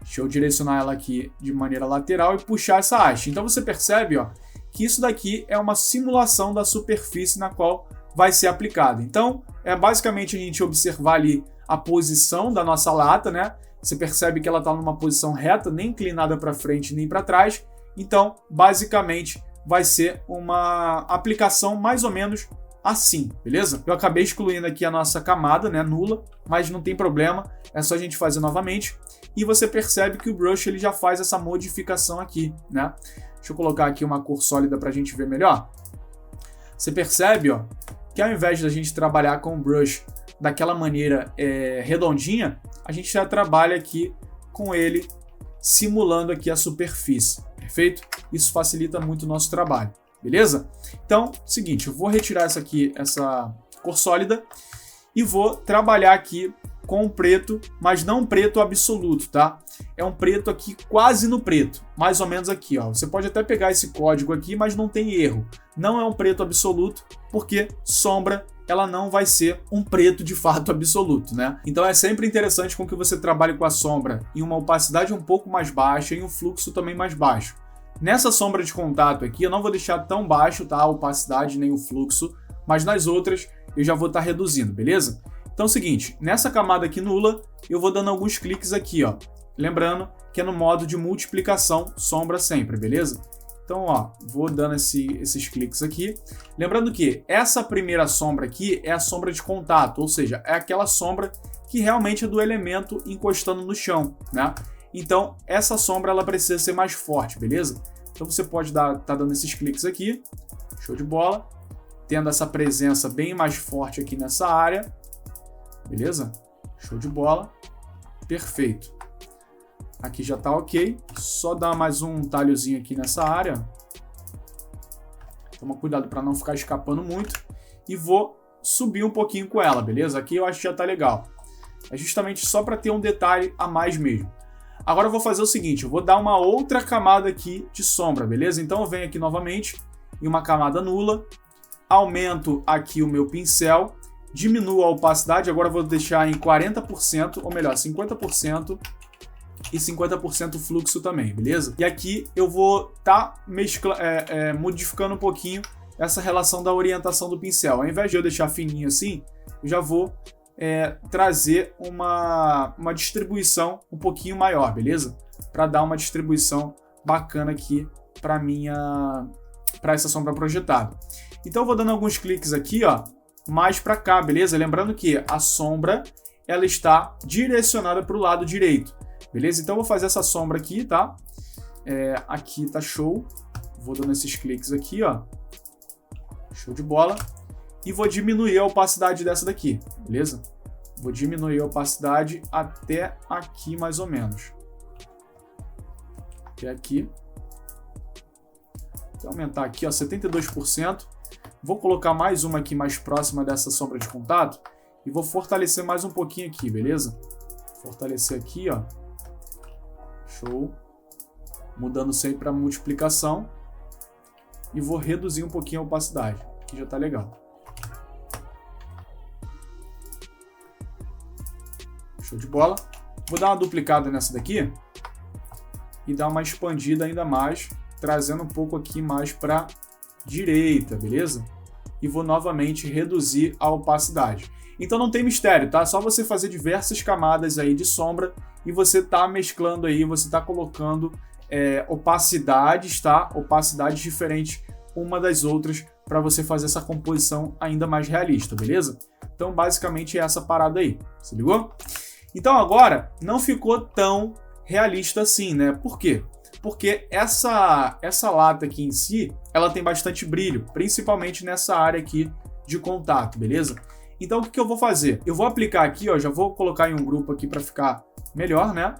deixa eu direcionar ela aqui de maneira lateral e puxar essa haste. Então você percebe, ó, que isso daqui é uma simulação da superfície na qual vai ser aplicada. Então, é basicamente a gente observar ali a posição da nossa lata, né? Você percebe que ela está numa posição reta, nem inclinada para frente nem para trás. Então, basicamente, vai ser uma aplicação mais ou menos assim, beleza? Eu acabei excluindo aqui a nossa camada, né, nula, mas não tem problema, é só a gente fazer novamente. E você percebe que o brush ele já faz essa modificação aqui, né? Deixa eu colocar aqui uma cor sólida para a gente ver melhor. Você percebe, ó, que ao invés da gente trabalhar com o brush daquela maneira redondinha, a gente já trabalha aqui com ele simulando aqui a superfície, perfeito? Isso facilita muito o nosso trabalho, beleza? Então, seguinte, eu vou retirar essa cor sólida e vou trabalhar aqui com o preto, mas não um preto absoluto, tá? É um preto aqui quase no preto, mais ou menos aqui, ó. Você pode até pegar esse código aqui, mas não tem erro. Não é um preto absoluto, porque sombra ela não vai ser um preto de fato absoluto, né? Então é sempre interessante com que você trabalhe com a sombra em uma opacidade um pouco mais baixa e um fluxo também mais baixo. Nessa sombra de contato aqui, eu não vou deixar tão baixo, tá? A opacidade nem o fluxo, mas nas outras eu já vou estar reduzindo, beleza? Então é o seguinte, nessa camada aqui nula, eu vou dando alguns cliques aqui, ó. Lembrando que é no modo de multiplicação, sombra sempre, beleza? Então, ó, vou dando esses cliques aqui. Lembrando que essa primeira sombra aqui é a sombra de contato, ou seja, é aquela sombra que realmente é do elemento encostando no chão, né? Então, essa sombra ela precisa ser mais forte, beleza? Então você pode tá dando esses cliques aqui, show de bola, tendo essa presença bem mais forte aqui nessa área, beleza? Show de bola, perfeito. Aqui já tá ok, só dar mais um talhozinho aqui nessa área. Toma cuidado para não ficar escapando muito. E vou subir um pouquinho com ela, beleza? Aqui eu acho que já tá legal. É justamente só para ter um detalhe a mais mesmo. Agora eu vou fazer o seguinte, eu vou dar uma outra camada aqui de sombra, beleza? Então eu venho aqui novamente em uma camada nula, aumento aqui o meu pincel, diminuo a opacidade, agora eu vou deixar em 40%, ou melhor, 50%, e 50% fluxo também, beleza? E aqui eu vou estar modificando um pouquinho essa relação da orientação do pincel. Ao invés de eu deixar fininho assim, eu já vou trazer uma distribuição um pouquinho maior, beleza? Para dar uma distribuição bacana aqui para essa sombra projetada. Então eu vou dando alguns cliques aqui, ó, mais para cá, beleza? Lembrando que a sombra ela está direcionada para o lado direito. Beleza? Então eu vou fazer essa sombra aqui, tá? Aqui tá show. Vou dando esses cliques aqui, ó. Show de bola. E vou diminuir a opacidade dessa daqui, beleza? Vou diminuir a opacidade até aqui mais ou menos. Até aqui. Vou aumentar aqui, ó, 72%. Vou colocar mais uma aqui mais próxima dessa sombra de contato. E vou fortalecer mais um pouquinho aqui, beleza? Fortalecer aqui, ó. Show. Mudando sempre para multiplicação. E vou reduzir um pouquinho a opacidade. Aqui já tá legal. Show de bola. Vou dar uma duplicada nessa daqui. E dar uma expandida ainda mais. Trazendo um pouco aqui mais para direita, beleza? E vou novamente reduzir a opacidade. Então não tem mistério, tá? Só você fazer diversas camadas aí de sombra e você tá mesclando aí, você tá colocando opacidades, tá? Opacidades diferentes uma das outras para você fazer essa composição ainda mais realista, beleza? Então basicamente é essa parada aí, se ligou? Então agora não ficou tão realista assim, né? Por quê? Porque essa lata aqui em si, ela tem bastante brilho, principalmente nessa área aqui de contato, beleza? Então o que eu vou fazer? Eu vou aplicar aqui, ó, já vou colocar em um grupo aqui para ficar melhor, né?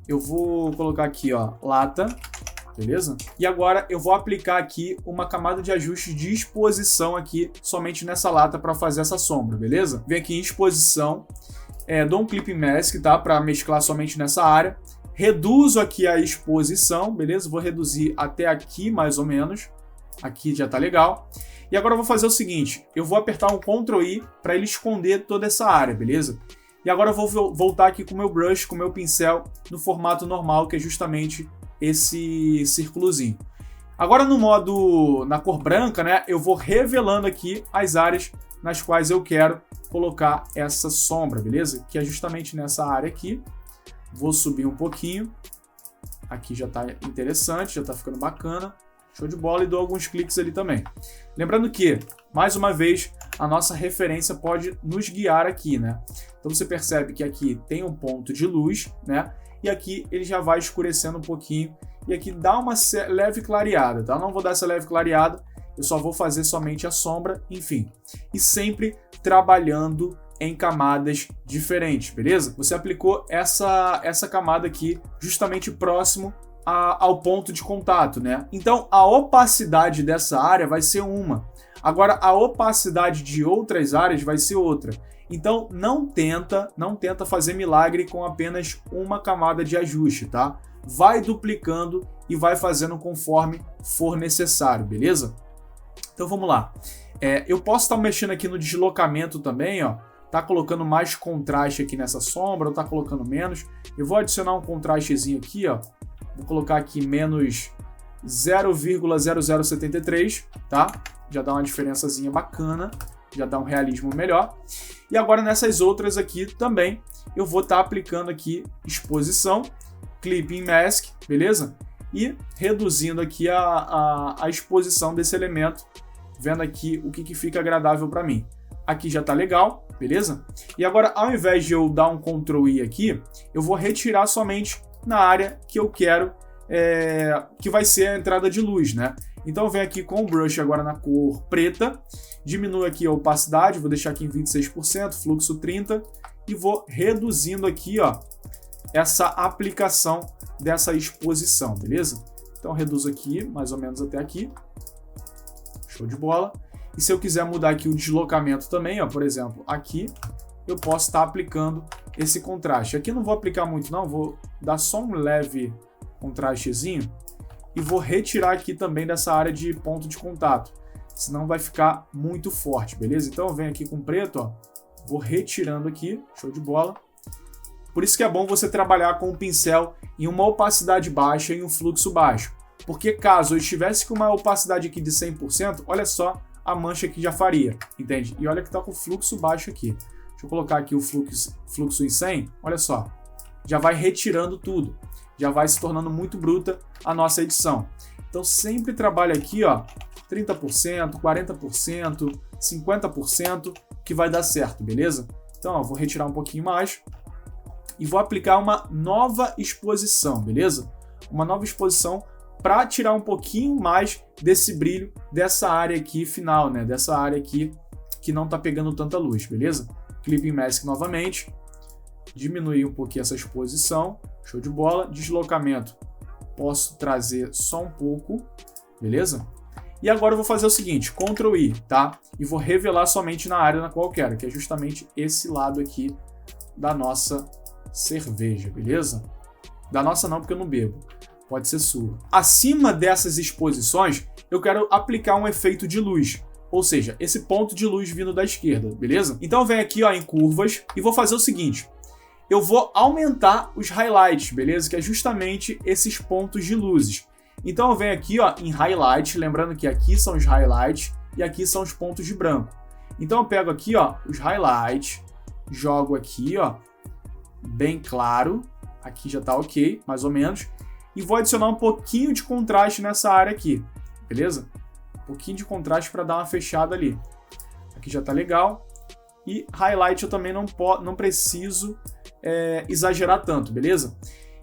Eu vou colocar aqui, ó, lata, beleza? E agora eu vou aplicar aqui uma camada de ajuste de exposição aqui, somente nessa lata para fazer essa sombra, beleza? Vem aqui em exposição, dou um clip mask, tá? Para mesclar somente nessa área. Reduzo aqui a exposição, beleza? Vou reduzir até aqui mais ou menos. Aqui já tá legal. E agora eu vou fazer o seguinte, eu vou apertar um Ctrl I para ele esconder toda essa área, beleza? E agora eu vou voltar aqui com o meu brush, com o meu pincel, no formato normal, que é justamente esse círculozinho. Agora na cor branca, né, eu vou revelando aqui as áreas nas quais eu quero colocar essa sombra, beleza? Que é justamente nessa área aqui. Vou subir um pouquinho. Aqui já está interessante, já está ficando bacana. Show de bola, e dou alguns cliques ali também. Lembrando que, mais uma vez, a nossa referência pode nos guiar aqui, né? Então você percebe que aqui tem um ponto de luz, né? E aqui ele já vai escurecendo um pouquinho. E aqui dá uma leve clareada, tá? Não vou dar essa leve clareada, eu só vou fazer somente a sombra, enfim. E sempre trabalhando em camadas diferentes, beleza? Você aplicou essa camada aqui justamente próximo ao ponto de contato, né? Então, a opacidade dessa área vai ser uma. Agora, a opacidade de outras áreas vai ser outra. Então, não tenta fazer milagre com apenas uma camada de ajuste, tá? Vai duplicando e vai fazendo conforme for necessário, beleza? Então, vamos lá. Eu posso estar mexendo aqui no deslocamento também, ó. Tá colocando mais contraste aqui nessa sombra, ou tá colocando menos. Eu vou adicionar um contrastezinho aqui, ó. Vou colocar aqui menos 0,0073, tá? Já dá uma diferençazinha bacana, já dá um realismo melhor. E agora nessas outras aqui também, eu vou estar aplicando aqui exposição, Clipping Mask, beleza? E reduzindo aqui a exposição desse elemento, vendo aqui o que fica agradável para mim. Aqui já tá legal, beleza? E agora, ao invés de eu dar um Ctrl I aqui, eu vou retirar somente na área que eu quero, que vai ser a entrada de luz, né? Então eu venho aqui com o brush agora na cor preta, diminuo aqui a opacidade, vou deixar aqui em 26%, fluxo 30%, e vou reduzindo aqui, ó, essa aplicação dessa exposição, beleza? Então reduzo aqui, mais ou menos até aqui. Show de bola. E se eu quiser mudar aqui o deslocamento também, ó, por exemplo, aqui, eu posso estar aplicando esse contraste. Aqui eu não vou aplicar muito não, vou dar só um leve contrastezinho e vou retirar aqui também dessa área de ponto de contato, senão vai ficar muito forte, beleza? Então eu venho aqui com preto, ó, vou retirando aqui, show de bola. Por isso que é bom você trabalhar com o pincel em uma opacidade baixa e um fluxo baixo, porque caso eu estivesse com uma opacidade aqui de 100%, olha só a mancha que já faria, entende? E olha que tá com fluxo baixo aqui. Deixa eu colocar aqui o fluxo em 100, olha só, já vai retirando tudo, já vai se tornando muito bruta a nossa edição. Então sempre trabalha aqui, ó, 30%, 40%, 50%, que vai dar certo, beleza? Então, ó, vou retirar um pouquinho mais e vou aplicar uma nova exposição, beleza? Uma nova exposição para tirar um pouquinho mais desse brilho dessa área aqui final, né? Dessa área aqui que não tá pegando tanta luz, beleza? Clipping Mask novamente, diminuir um pouquinho essa exposição, show de bola. Deslocamento, posso trazer só um pouco, beleza? E agora eu vou fazer o seguinte, Ctrl I, tá? E vou revelar somente na área na qual eu quero, que é justamente esse lado aqui da nossa cerveja, beleza? Da nossa não, porque eu não bebo. Pode ser sua. Acima dessas exposições, eu quero aplicar um efeito de luz, ou seja, esse ponto de luz vindo da esquerda, beleza? Então eu venho aqui, ó, em curvas e vou fazer o seguinte, eu vou aumentar os highlights, beleza? Que é justamente esses pontos de luzes. Então eu venho aqui, ó, em highlight, lembrando que aqui são os highlights e aqui são os pontos de branco. Então eu pego aqui, ó, os highlights, jogo aqui, ó, bem claro, aqui já tá ok, mais ou menos, e vou adicionar um pouquinho de contraste nessa área aqui, beleza? Um pouquinho de contraste para dar uma fechada ali. Aqui já tá legal. E highlight eu também não preciso exagerar tanto, beleza?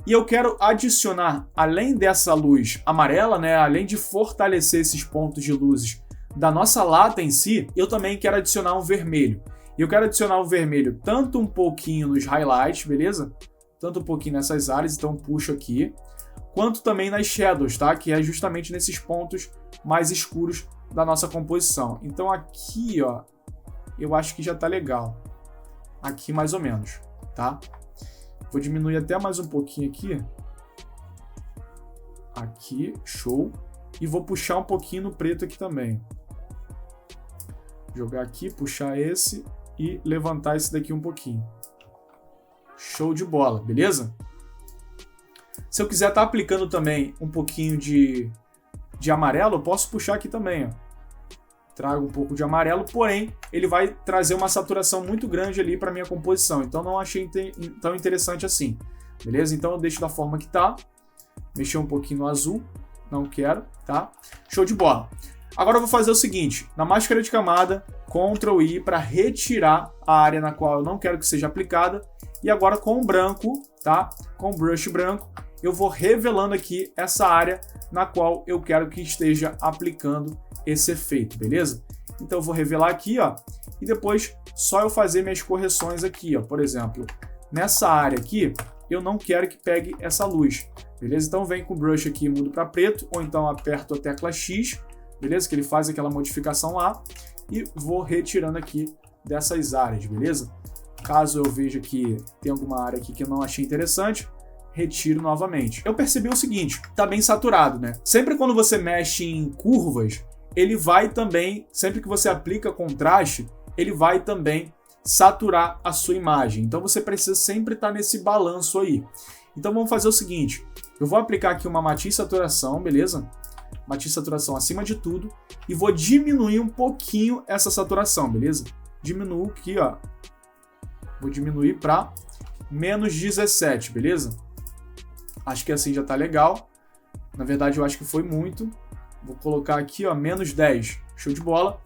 E eu quero adicionar, além dessa luz amarela, né, além de fortalecer esses pontos de luzes da nossa lata em si, eu também quero adicionar um vermelho. E eu quero adicionar um vermelho tanto um pouquinho nos highlights, beleza? Tanto um pouquinho nessas áreas, então puxo aqui, quanto também nas shadows, tá? Que é justamente nesses pontos mais escuros da nossa composição. Então aqui, ó, eu acho que já tá legal. Aqui mais ou menos, tá? Vou diminuir até mais um pouquinho aqui. Aqui, show. E vou puxar um pouquinho no preto aqui também. Jogar aqui, puxar esse e levantar esse daqui um pouquinho. Show de bola, beleza? Se eu quiser estar aplicando também um pouquinho de amarelo, eu posso puxar aqui também, ó. trago um pouco de amarelo, porém ele vai trazer uma saturação muito grande ali para minha composição, então não achei tão interessante assim, beleza? Então eu deixo da forma que tá, mexer um pouquinho no azul, não quero, tá? Show de bola. Agora eu vou fazer o seguinte, na máscara de camada, Ctrl I para retirar a área na qual eu não quero que seja aplicada, e agora com o branco, tá? Com o brush branco, eu vou revelando aqui essa área na qual eu quero que esteja aplicando esse efeito, beleza? Então eu vou revelar aqui, ó, e depois só eu fazer minhas correções aqui, ó. Por exemplo, nessa área aqui, eu não quero que pegue essa luz, beleza? Então vem com o brush aqui e mudo para preto, ou então aperto a tecla X, beleza? Que ele faz aquela modificação lá, e vou retirando aqui dessas áreas, beleza? Caso eu veja que tem alguma área aqui que eu não achei interessante, retiro novamente. Eu percebi o seguinte, tá bem saturado, né? Sempre quando você mexe em curvas, ele vai também, sempre que você aplica contraste, ele vai também saturar a sua imagem. Então você precisa sempre estar nesse balanço aí. Então vamos fazer o seguinte, eu vou aplicar aqui uma matiz saturação, beleza? Matiz saturação acima de tudo, e vou diminuir um pouquinho essa saturação, beleza? Diminuo aqui, ó. Vou diminuir para menos 17, beleza? Acho que assim já tá legal. Na verdade, eu acho que foi muito. Vou colocar aqui, ó, menos 10. Show de bola.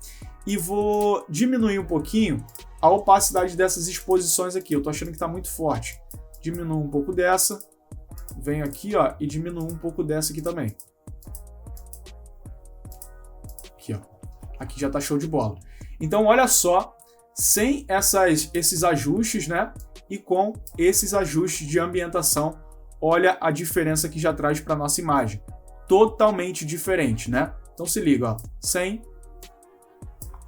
E vou diminuir um pouquinho a opacidade dessas exposições aqui. Eu tô achando que tá muito forte. Diminuo um pouco dessa. Venho aqui, ó, e diminuo um pouco dessa aqui também. Aqui, ó. Aqui já tá show de bola. Então, olha só, sem esses ajustes, né? E com esses ajustes de ambientação, olha a diferença que já traz para nossa imagem. Totalmente diferente, né? Então se liga, ó. Sem,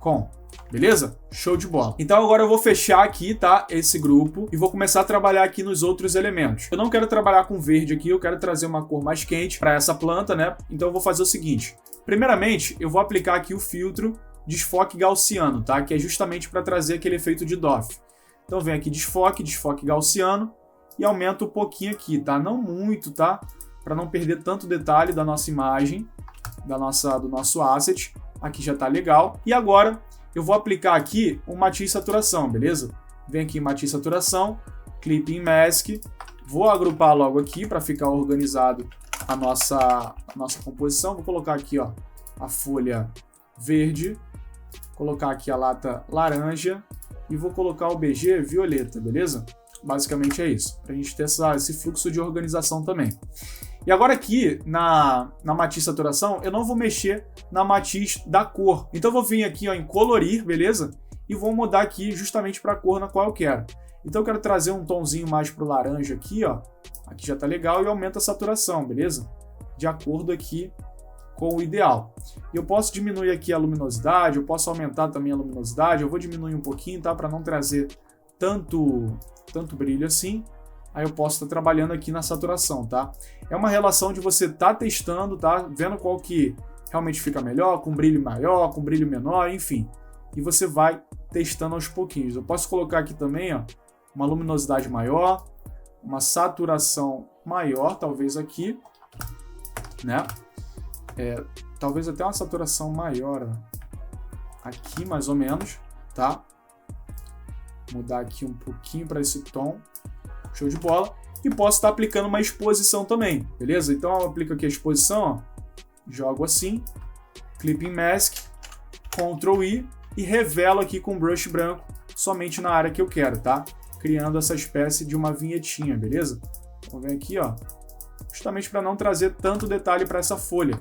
com. Beleza? Show de bola. Então agora eu vou fechar aqui, tá? Esse grupo e vou começar a trabalhar aqui nos outros elementos. Eu não quero trabalhar com verde aqui, eu quero trazer uma cor mais quente para essa planta, né? Então eu vou fazer o seguinte. Primeiramente, eu vou aplicar aqui o filtro desfoque gaussiano, tá? Que é justamente para trazer aquele efeito de doff. Então vem aqui desfoque gaussiano e aumenta um pouquinho aqui, tá? Não muito, tá? Para não perder tanto detalhe da nossa imagem, do nosso asset. Aqui já tá legal. E agora eu vou aplicar aqui um matiz saturação, beleza? Vem aqui em matiz saturação, clipping mask, vou agrupar logo aqui para ficar organizado a nossa composição. Vou colocar aqui, ó, a folha verde, colocar aqui a lata laranja e vou colocar o BG violeta, beleza? Basicamente é isso, para a gente ter esse fluxo de organização também. E agora aqui, na matiz saturação, eu não vou mexer na matiz da cor. Então eu vou vir aqui, ó, em colorir, beleza? E vou mudar aqui justamente para a cor na qual eu quero. Então eu quero trazer um tomzinho mais pro laranja aqui, ó. Aqui já tá legal e aumenta a saturação, beleza? De acordo aqui com o ideal. Eu posso diminuir aqui a luminosidade, eu posso aumentar também a luminosidade, eu vou diminuir um pouquinho, tá? Para não trazer tanto brilho assim. Aí eu posso estar trabalhando aqui na saturação, tá? É uma relação de você estar testando, tá? Vendo qual que realmente fica melhor, com brilho maior, com brilho menor, enfim. E você vai testando aos pouquinhos. Eu posso colocar aqui também, ó, uma luminosidade maior, uma saturação maior, talvez aqui, né? Talvez até uma saturação maior, ó, aqui mais ou menos, tá? Mudar aqui um pouquinho para esse tom. Show de bola. E posso estar aplicando uma exposição também, beleza? Então eu aplico aqui a exposição, ó, jogo assim, Clipping Mask, Ctrl I e revelo aqui com brush branco somente na área que eu quero, tá? Criando essa espécie de uma vinhetinha, beleza? Então vem aqui, ó, justamente para não trazer tanto detalhe para essa folha,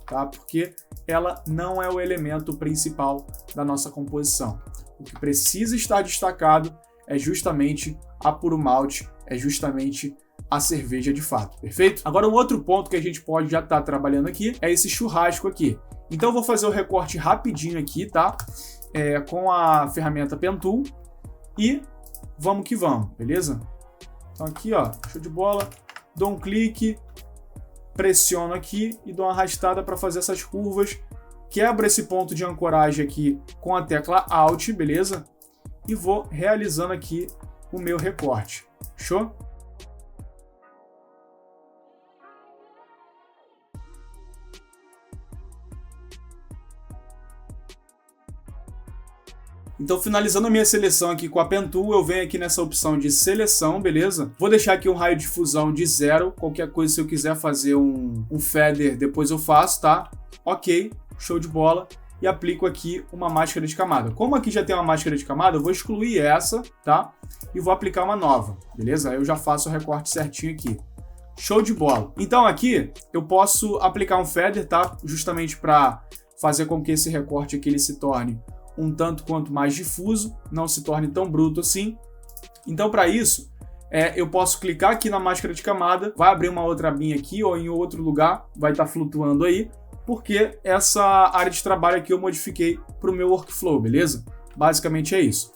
tá? Porque ela não é o elemento principal da nossa composição. O que precisa estar destacado é justamente a puro malte, é justamente a cerveja de fato, perfeito? Agora um outro ponto que a gente pode já estar trabalhando aqui é esse churrasco aqui. Então eu vou fazer o recorte rapidinho aqui, tá? Com a ferramenta Pen Tool e vamos que vamos, beleza? Então aqui, ó, show de bola, dou um clique, pressiono aqui e dou uma arrastada para fazer essas curvas, quebro esse ponto de ancoragem aqui com a tecla Alt, beleza? E vou realizando aqui o meu recorte. Show? Então, finalizando a minha seleção aqui com a Pen Tool, eu venho aqui nessa opção de seleção, beleza? Vou deixar aqui um raio de difusão de 0. Qualquer coisa, se eu quiser fazer um feather, depois eu faço, tá? Ok, show de bola. E aplico aqui uma máscara de camada. Como aqui já tem uma máscara de camada, eu vou excluir essa, tá? E vou aplicar uma nova, beleza? Aí eu já faço o recorte certinho aqui. Show de bola. Então aqui eu posso aplicar um feather, tá? Justamente para fazer com que esse recorte aqui ele se torne um tanto quanto mais difuso, não se torne tão bruto assim. Então, para isso, eu posso clicar aqui na máscara de camada, vai abrir uma outra abinha aqui ou em outro lugar, vai estar flutuando aí, porque essa área de trabalho aqui eu modifiquei para o meu workflow, beleza? Basicamente é isso.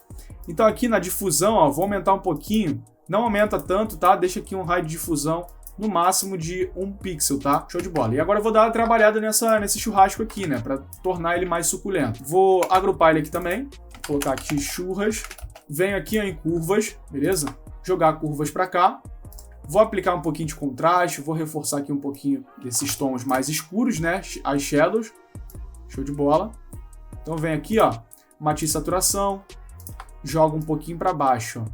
Então, aqui na difusão, ó, vou aumentar um pouquinho, não aumenta tanto, tá? Deixa aqui um raio de difusão no máximo de 1 pixel, tá? Show de bola. E agora eu vou dar uma trabalhada nesse churrasco aqui, né? Para tornar ele mais suculento. Vou agrupar ele aqui também. Vou colocar aqui churras. Venho aqui ó, em curvas, beleza? Jogar curvas para cá. Vou aplicar um pouquinho de contraste. Vou reforçar aqui um pouquinho desses tons mais escuros, né? As shadows. Show de bola. Então venho aqui, ó. Matiz saturação. Jogo um pouquinho para baixo, ó.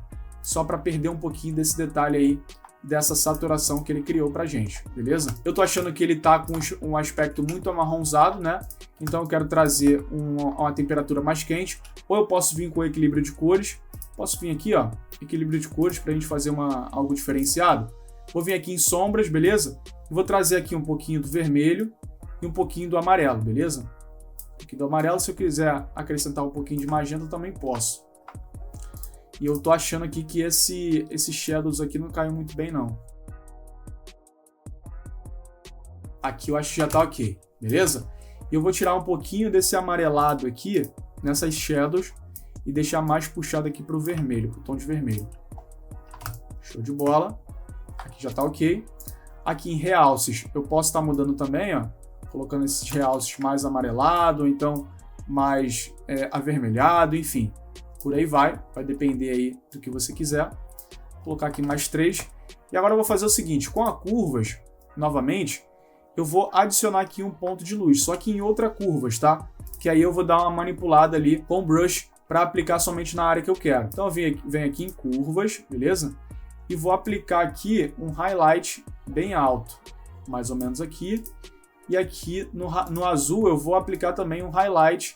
Só para perder um pouquinho desse detalhe aí dessa saturação que ele criou pra gente, beleza? Eu tô achando que ele tá com um aspecto muito amarronzado, né? Então eu quero trazer uma temperatura mais quente, ou eu posso vir com o equilíbrio de cores, posso vir aqui, ó, equilíbrio de cores pra gente fazer algo diferenciado. Vou vir aqui em sombras, beleza? E vou trazer aqui um pouquinho do vermelho e um pouquinho do amarelo, beleza? Um pouquinho do amarelo, se eu quiser acrescentar um pouquinho de magenta, eu também posso. E eu tô achando aqui que esses shadows aqui não caem muito bem, não. Aqui eu acho que já tá ok, beleza? E eu vou tirar um pouquinho desse amarelado aqui, nessas shadows, e deixar mais puxado aqui pro vermelho, pro tom de vermelho. Show de bola. Aqui já tá ok. Aqui em realces, eu posso estar mudando também, ó. Colocando esses realces mais amarelado, ou então mais avermelhado, enfim. Por aí vai depender aí do que você quiser. Vou colocar aqui mais 3. E agora eu vou fazer o seguinte, com a curvas, novamente, eu vou adicionar aqui um ponto de luz, só que em outra curvas, tá? Que aí eu vou dar uma manipulada ali com o brush para aplicar somente na área que eu quero. Então eu venho aqui em curvas, beleza? E vou aplicar aqui um highlight bem alto, mais ou menos aqui. E aqui no azul eu vou aplicar também um highlight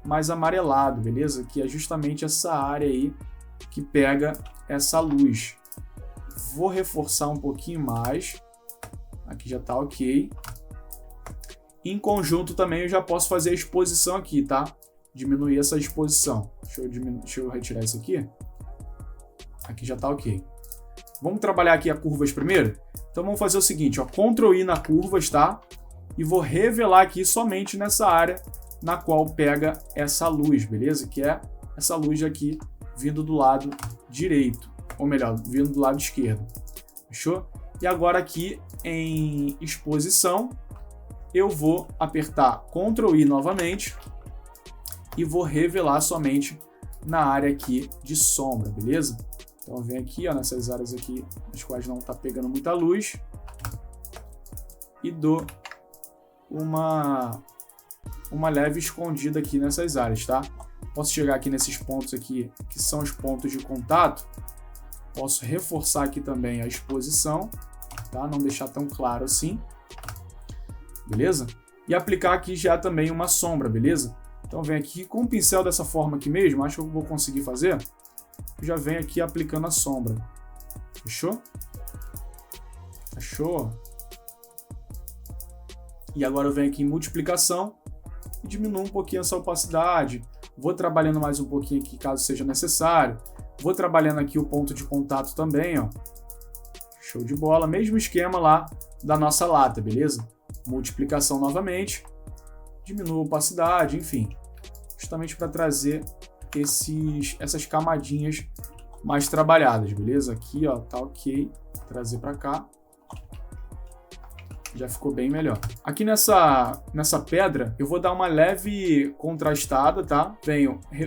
mais amarelado, beleza? Que é justamente essa área aí que pega essa luz. Vou reforçar um pouquinho mais. Aqui já tá ok. Em conjunto também eu já posso fazer a exposição aqui, tá? Diminuir essa exposição. Deixa eu retirar isso aqui. Aqui já tá ok. Vamos trabalhar aqui a curvas primeiro? Então vamos fazer o seguinte, ó, Ctrl I na curvas, tá? E vou revelar aqui somente nessa área na qual pega essa luz, beleza? Que é essa luz aqui vindo do lado direito, ou melhor, vindo do lado esquerdo. Fechou? E agora aqui em exposição, eu vou apertar Ctrl I novamente e vou revelar somente na área aqui de sombra, beleza? Então vem aqui, ó, nessas áreas aqui nas quais não está pegando muita luz e dou uma leve escondida aqui nessas áreas, tá? Posso chegar aqui nesses pontos aqui, que são os pontos de contato. Posso reforçar aqui também a exposição, tá? Não deixar tão claro assim. Beleza? E aplicar aqui já também uma sombra, beleza? Então vem aqui com o pincel dessa forma aqui mesmo, acho que eu vou conseguir fazer. Já venho aqui aplicando a sombra. Fechou? Fechou? E agora eu venho aqui em multiplicação e diminuo um pouquinho essa opacidade. Vou trabalhando mais um pouquinho aqui, caso seja necessário. Vou trabalhando aqui o ponto de contato também, ó. Show de bola. Mesmo esquema lá da nossa lata, beleza? Multiplicação novamente. Diminuo a opacidade, enfim. Justamente para trazer essas camadinhas mais trabalhadas, beleza? Aqui, ó, tá ok. Trazer para cá. Já ficou bem melhor. Aqui nessa pedra, eu vou dar uma leve contrastada, tá?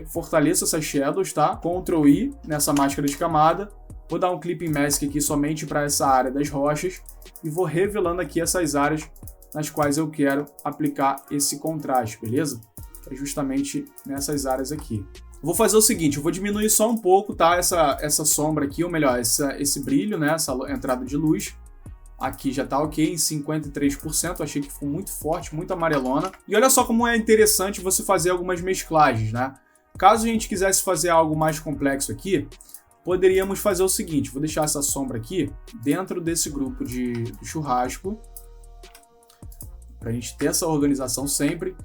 Fortaleço essas shadows, tá? Ctrl I nessa máscara de camada. Vou dar um Clipping Mask aqui somente para essa área das rochas. E vou revelando aqui essas áreas nas quais eu quero aplicar esse contraste, beleza? É justamente nessas áreas aqui. Eu vou fazer o seguinte, eu vou diminuir só um pouco, tá? Essa sombra aqui, ou melhor, esse brilho, né? Essa entrada de luz. Aqui já tá ok, em 53%, achei que ficou muito forte, muito amarelona. E olha só como é interessante você fazer algumas mesclagens, né? Caso a gente quisesse fazer algo mais complexo aqui, poderíamos fazer o seguinte, vou deixar essa sombra aqui dentro desse grupo de churrasco, para a gente ter essa organização sempre.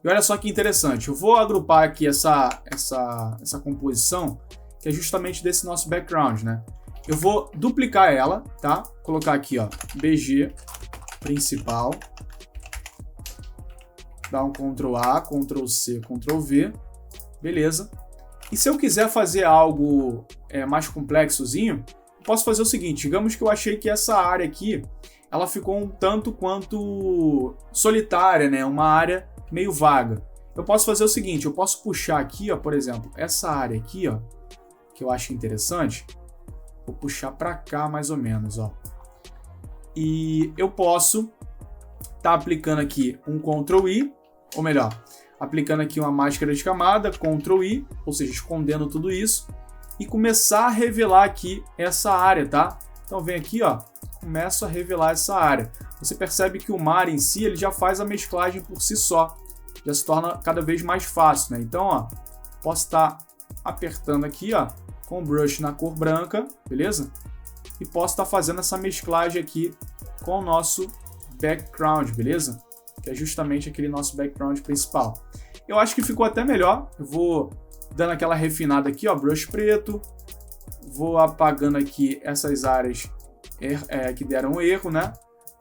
E olha só que interessante, eu vou agrupar aqui essa composição, que é justamente desse nosso background, né? Eu vou duplicar ela, tá? Colocar aqui, ó, BG principal, dar um Ctrl A, Ctrl C, Ctrl V, beleza. E se eu quiser fazer algo mais complexozinho, eu posso fazer o seguinte, digamos que eu achei que essa área aqui, ela ficou um tanto quanto solitária, né? Uma área meio vaga. Eu posso fazer o seguinte, eu posso puxar aqui, ó, por exemplo, essa área aqui, ó, que eu acho interessante, vou puxar para cá mais ou menos, ó. E eu posso estar aplicando aqui um Ctrl I, ou melhor, aplicando aqui uma máscara de camada, Ctrl I, ou seja, escondendo tudo isso, e começar a revelar aqui essa área, tá? Então vem aqui, ó, começo a revelar essa área. Você percebe que o mar em si, ele já faz a mesclagem por si só, já se torna cada vez mais fácil, né? Então, ó, posso estar apertando aqui, ó, com o brush na cor branca, beleza? E posso estar fazendo essa mesclagem aqui com o nosso background, beleza? Que é justamente aquele nosso background principal. Eu acho que ficou até melhor. Eu vou dando aquela refinada aqui, ó, brush preto. Vou apagando aqui essas áreas que deram erro, né?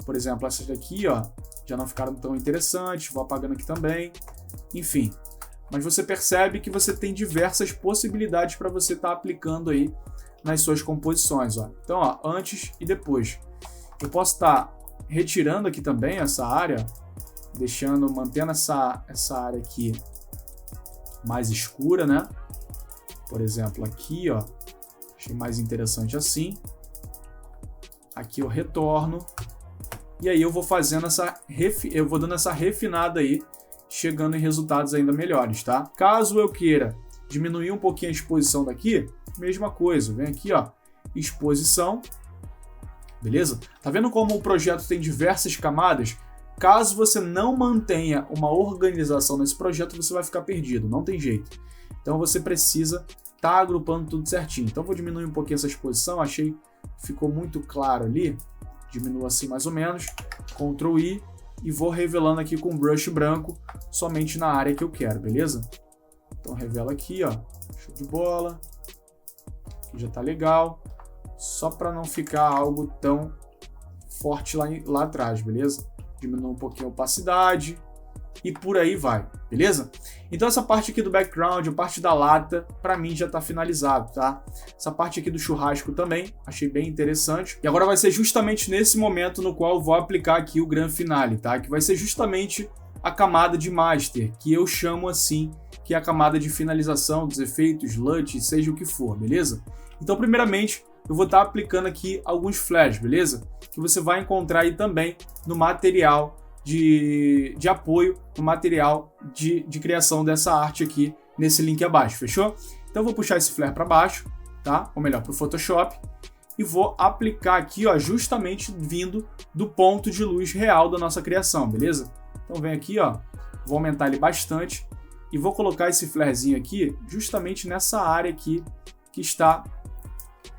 Por exemplo, essas daqui, ó, já não ficaram tão interessantes. Vou apagando aqui também. Enfim. Mas você percebe que você tem diversas possibilidades para você estar aplicando aí nas suas composições, ó. Então, ó, antes e depois. Eu posso estar retirando aqui também essa área, mantendo essa área aqui mais escura, né? Por exemplo, aqui, ó, achei mais interessante assim. Aqui eu retorno e aí eu vou fazendo eu vou dando essa refinada aí, chegando em resultados ainda melhores, tá? Caso eu queira diminuir um pouquinho a exposição daqui, mesma coisa, vem aqui, ó, exposição, beleza? Tá vendo como o projeto tem diversas camadas? Caso você não mantenha uma organização nesse projeto, você vai ficar perdido, não tem jeito. Então você precisa estar agrupando tudo certinho. Então vou diminuir um pouquinho essa exposição, achei que ficou muito claro ali. Diminuo assim mais ou menos, Ctrl I, e vou revelando aqui com brush branco, somente na área que eu quero, beleza? Então revela aqui, ó, show de bola. Aqui já tá legal, só para não ficar algo tão forte lá atrás, beleza? Diminuir um pouquinho a opacidade e por aí vai, beleza? Então essa parte aqui do background, a parte da lata, para mim já tá finalizado, tá? Essa parte aqui do churrasco também, achei bem interessante. E agora vai ser justamente nesse momento no qual eu vou aplicar aqui o Grand Finale, tá? Que vai ser justamente a camada de Master, que eu chamo assim, que é a camada de finalização dos efeitos, LUT, seja o que for, beleza? Então primeiramente, eu vou estar aplicando aqui alguns flares, beleza? Que você vai encontrar aí também no material de apoio, no material de criação dessa arte aqui, nesse link abaixo, fechou? Então eu vou puxar esse flare para baixo, tá? Ou melhor, para o Photoshop, e vou aplicar aqui, ó, justamente vindo do ponto de luz real da nossa criação, beleza? Então vem aqui, ó, vou aumentar ele bastante e vou colocar esse flarezinho aqui justamente nessa área aqui que está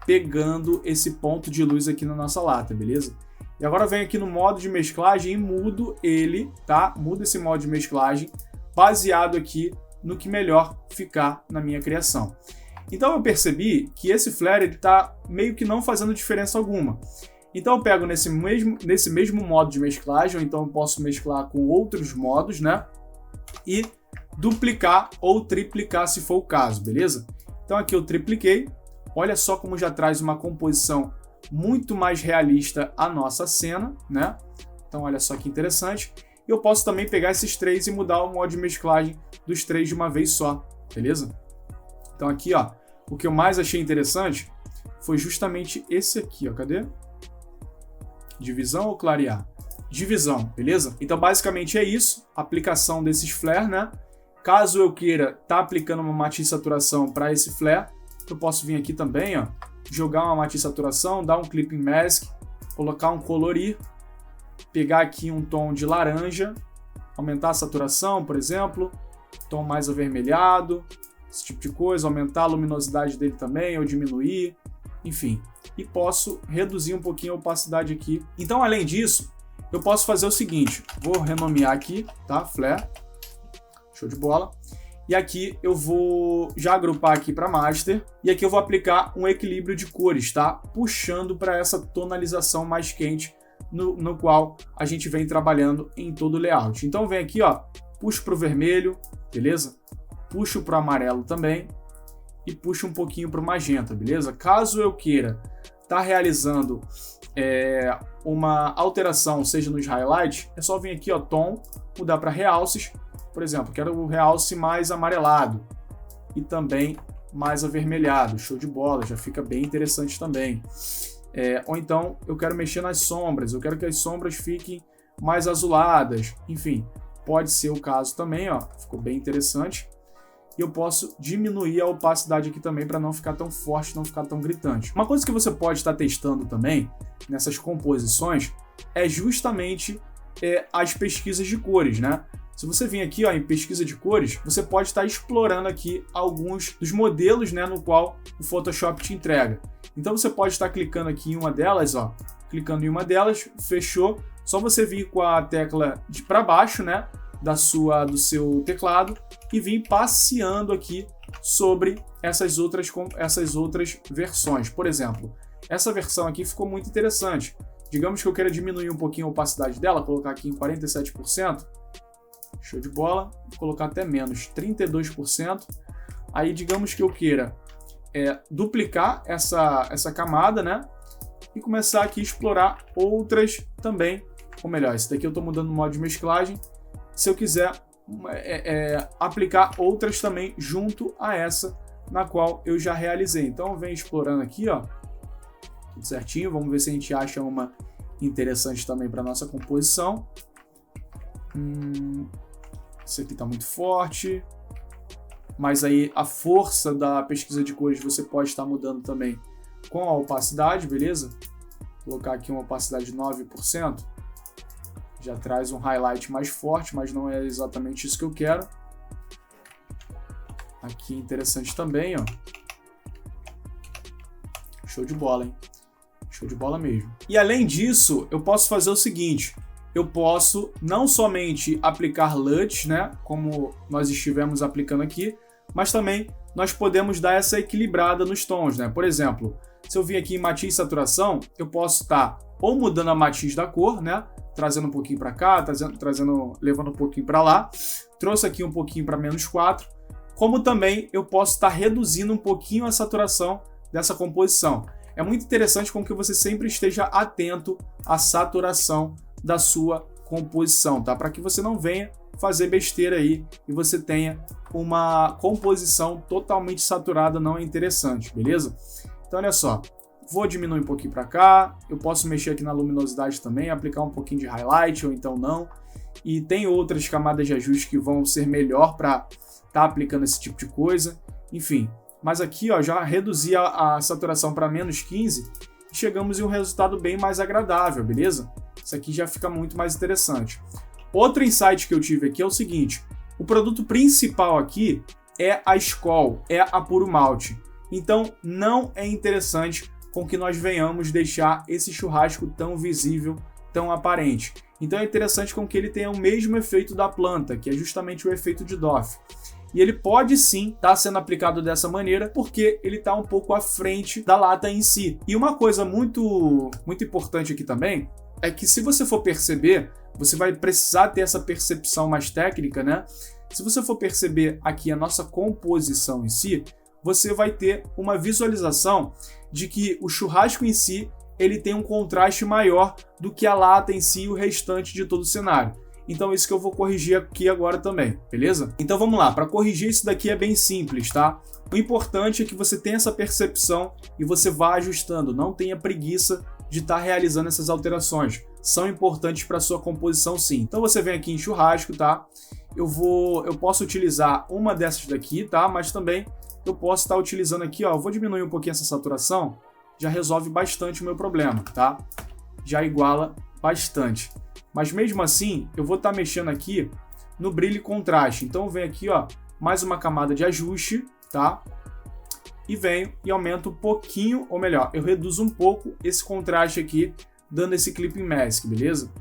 pegando esse ponto de luz aqui na nossa lata, beleza? E agora venho aqui no modo de mesclagem e mudo ele, tá? Mudo esse modo de mesclagem baseado aqui no que melhor ficar na minha criação. Então eu percebi que esse flare ele tá meio que não fazendo diferença alguma. Então eu pego nesse mesmo modo de mesclagem, ou então eu posso mesclar com outros modos, né? E duplicar ou triplicar se for o caso, beleza? Então aqui eu tripliquei. Olha só como já traz uma composição muito mais realista à nossa cena, né? Então olha só que interessante. Eu posso também pegar esses três e mudar o modo de mesclagem dos três de uma vez só, beleza? Então aqui, ó, o que eu mais achei interessante foi justamente esse aqui, ó, cadê? Divisão ou clarear? Divisão, beleza? Então basicamente é isso, aplicação desses flares, né? Caso eu queira estar aplicando uma matiz saturação para esse flare, eu posso vir aqui também, ó, jogar uma matiz saturação, dar um clipping mask, colocar um colorir, pegar aqui um tom de laranja, aumentar a saturação, por exemplo, tom mais avermelhado, esse tipo de coisa, aumentar a luminosidade dele também ou diminuir, enfim. E posso reduzir um pouquinho a opacidade aqui. Então, além disso, eu posso fazer o seguinte, vou renomear aqui, tá? Flare, show de bola. E aqui eu vou já agrupar aqui para Master, e aqui eu vou aplicar um equilíbrio de cores, tá? Puxando para essa tonalização mais quente, no qual a gente vem trabalhando em todo o layout. Então vem aqui, ó, puxo para o vermelho, beleza? Puxo para o amarelo também e puxo um pouquinho para o magenta, beleza? Caso eu queira estar realizando uma alteração, seja nos highlights, é só vir aqui, ó, tom, mudar para realces, por exemplo, quero o realce mais amarelado e também mais avermelhado, show de bola, já fica bem interessante também. Ou então eu quero mexer nas sombras, eu quero que as sombras fiquem mais azuladas, enfim, pode ser o caso também, ó, ficou bem interessante. E eu posso diminuir a opacidade aqui também para não ficar tão forte, não ficar tão gritante. Uma coisa que você pode estar testando também nessas composições é justamente as pesquisas de cores, né? Se você vir aqui, ó, em pesquisa de cores, você pode estar explorando aqui alguns dos modelos, né, no qual o Photoshop te entrega. Então você pode estar clicando aqui em uma delas, ó, clicando em uma delas, fechou, só você vir com a tecla de para baixo, né, do seu teclado e vir passeando aqui sobre essas outras versões. Por exemplo, essa versão aqui ficou muito interessante. Digamos que eu queira diminuir um pouquinho a opacidade dela, colocar aqui em 47%. Show de bola, vou colocar até menos, 32%. Aí digamos que eu queira duplicar essa camada, né? E começar aqui a explorar outras também. Ou melhor, esse daqui eu estou mudando o modo de mesclagem. Se eu quiser aplicar outras também junto a essa na qual eu já realizei. Então eu venho explorando aqui, ó, tudo certinho. Vamos ver se a gente acha uma interessante também para nossa composição. Esse aqui está muito forte, mas aí a força da pesquisa de cores você pode estar mudando também com a opacidade, beleza? Vou colocar aqui uma opacidade de 9%, já traz um highlight mais forte, mas não é exatamente isso que eu quero. Aqui interessante também, ó. Show de bola, hein? Show de bola mesmo. E além disso, eu posso fazer o seguinte, eu posso não somente aplicar LUTs, né, como nós estivemos aplicando aqui, mas também nós podemos dar essa equilibrada nos tons, né? Por exemplo, se eu vir aqui em matiz saturação, eu posso estar ou mudando a matiz da cor, né, trazendo um pouquinho para cá, levando um pouquinho para lá, trouxe aqui um pouquinho para -4, como também eu posso estar reduzindo um pouquinho a saturação dessa composição. É muito interessante com que você sempre esteja atento à saturação da sua composição, tá? Para que você não venha fazer besteira aí e você tenha uma composição totalmente saturada, não é interessante, beleza? Então olha só, vou diminuir um pouquinho para cá, eu posso mexer aqui na luminosidade também, aplicar um pouquinho de highlight ou então não, e tem outras camadas de ajuste que vão ser melhor para estar aplicando esse tipo de coisa, enfim. Mas aqui, ó, já reduzi a saturação para -15 e chegamos em um resultado bem mais agradável, beleza? Isso aqui já fica muito mais interessante. Outro insight que eu tive aqui é o seguinte, o produto principal aqui é a Skol, é a Puro Malte. Então não é interessante com que nós venhamos deixar esse churrasco tão visível, tão aparente. Então é interessante com que ele tenha o mesmo efeito da planta, que é justamente o efeito de Doff. E ele pode sim estar sendo aplicado dessa maneira, porque ele está um pouco à frente da lata em si. E uma coisa muito importante aqui também, é que se você for perceber, você vai precisar ter essa percepção mais técnica, né? Se você for perceber aqui a nossa composição em si, você vai ter uma visualização de que o churrasco em si, ele tem um contraste maior do que a lata em si e o restante de todo o cenário. Então isso que eu vou corrigir aqui agora também, beleza? Então vamos lá, para corrigir isso daqui é bem simples, tá? O importante é que você tenha essa percepção e você vá ajustando, não tenha preguiça de estar realizando essas alterações. são importantes para sua composição sim. Então você vem aqui em churrasco, tá? Eu posso utilizar uma dessas daqui, tá? Mas também eu posso estar utilizando aqui, ó, eu vou diminuir um pouquinho essa saturação, já resolve bastante o meu problema, tá? Já iguala bastante. Mas mesmo assim, eu vou estar mexendo aqui no brilho e contraste. Então eu venho aqui, ó, mais uma camada de ajuste, tá? E venho e aumento um pouquinho, ou melhor, eu reduzo um pouco esse contraste aqui, dando esse clipping mask, beleza?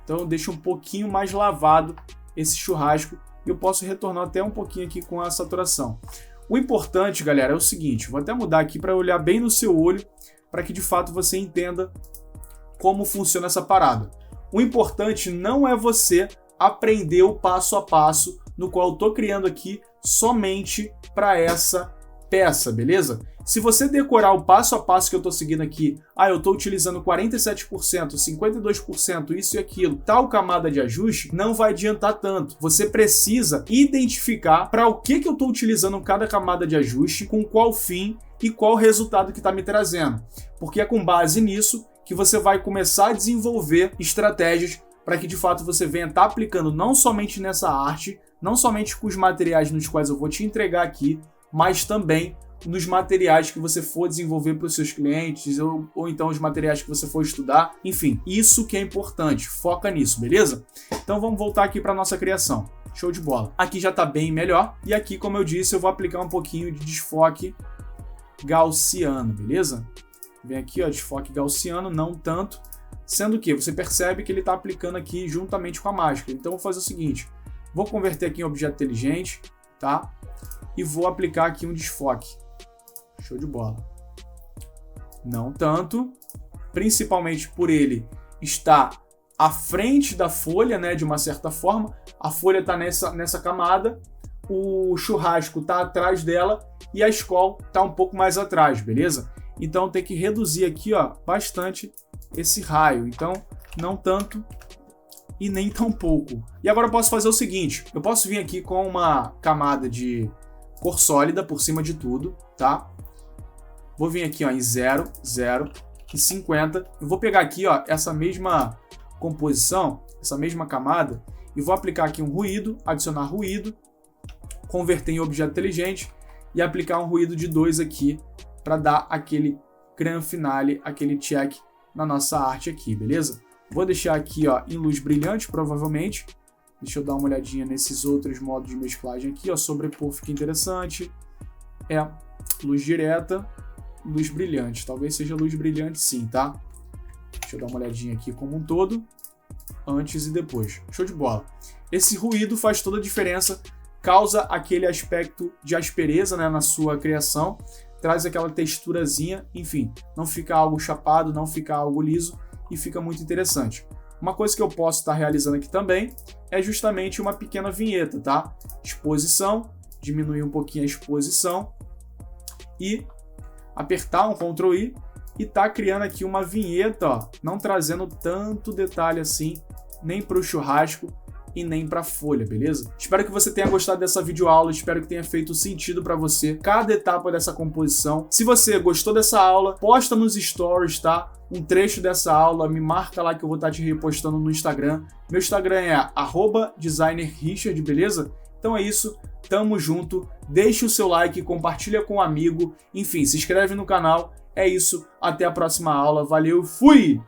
Então eu deixo um pouquinho mais lavado esse churrasco e eu posso retornar até um pouquinho aqui com a saturação. O importante, galera, é o seguinte, vou até mudar aqui para olhar bem no seu olho, para que de fato você entenda como funciona essa parada. O importante não é você aprender o passo a passo no qual eu estou criando aqui somente para essa peça, beleza? Se você decorar o passo a passo que eu estou seguindo aqui, eu estou utilizando 47%, 52%, isso e aquilo, tal camada de ajuste, não vai adiantar tanto. Você precisa identificar para o que eu estou utilizando cada camada de ajuste, com qual fim e qual resultado que está me trazendo. Porque é com base nisso que você vai começar a desenvolver estratégias para que de fato você venha estar aplicando não somente nessa arte, não somente com os materiais nos quais eu vou te entregar aqui, mas também nos materiais que você for desenvolver para os seus clientes ou então os materiais que você for estudar. Enfim, isso que é importante. Foca nisso, beleza? Então vamos voltar aqui para nossa criação. Show de bola. Aqui já está bem melhor. E aqui, como eu disse, eu vou aplicar um pouquinho de desfoque gaussiano, beleza? Vem aqui, ó, desfoque gaussiano, não tanto. Sendo que você percebe que ele está aplicando aqui juntamente com a máscara. Então eu vou fazer o seguinte. Vou converter aqui em objeto inteligente, tá? E vou aplicar aqui um desfoque. Show de bola. Não tanto, principalmente por ele estar à frente da folha, né, de uma certa forma. A folha está nessa camada, o churrasco está atrás dela e a escola está um pouco mais atrás, beleza? Então tem que reduzir aqui, ó, bastante esse raio. Então, não tanto e nem tão pouco. E agora eu posso fazer o seguinte, eu posso vir aqui com uma camada de cor sólida por cima de tudo, tá? Vou vir aqui, ó, em 0, 0 e 50. Eu vou pegar aqui, ó, essa mesma composição, essa mesma camada, e vou aplicar aqui um ruído, adicionar ruído, converter em objeto inteligente e aplicar um ruído de 2 aqui para dar aquele grand finale, aquele check na nossa arte aqui, beleza? Vou deixar aqui, ó, em luz brilhante, provavelmente. Deixa eu dar uma olhadinha nesses outros modos de mesclagem aqui, ó. Sobrepor fica interessante. Luz direta, luz brilhante. Talvez seja luz brilhante sim, tá? Deixa eu dar uma olhadinha aqui como um todo, antes e depois. Show de bola. Esse ruído faz toda a diferença, causa aquele aspecto de aspereza, né, na sua criação, traz aquela texturazinha, enfim, não fica algo chapado, não fica algo liso e fica muito interessante. Uma coisa que eu posso estar realizando aqui também é justamente uma pequena vinheta, tá? Exposição, diminuir um pouquinho a exposição e apertar um Ctrl I e tá criando aqui uma vinheta, ó, não trazendo tanto detalhe assim, nem para o churrasco e nem para a folha, beleza? Espero que você tenha gostado dessa videoaula, espero que tenha feito sentido para você cada etapa dessa composição. Se você gostou dessa aula, posta nos stories, tá? Um trecho dessa aula, me marca lá que eu vou estar te repostando no Instagram. Meu Instagram é @designerrichard, beleza? Então é isso, tamo junto, deixa o seu like, compartilha com um amigo, enfim, se inscreve no canal. É isso, até a próxima aula, valeu, fui!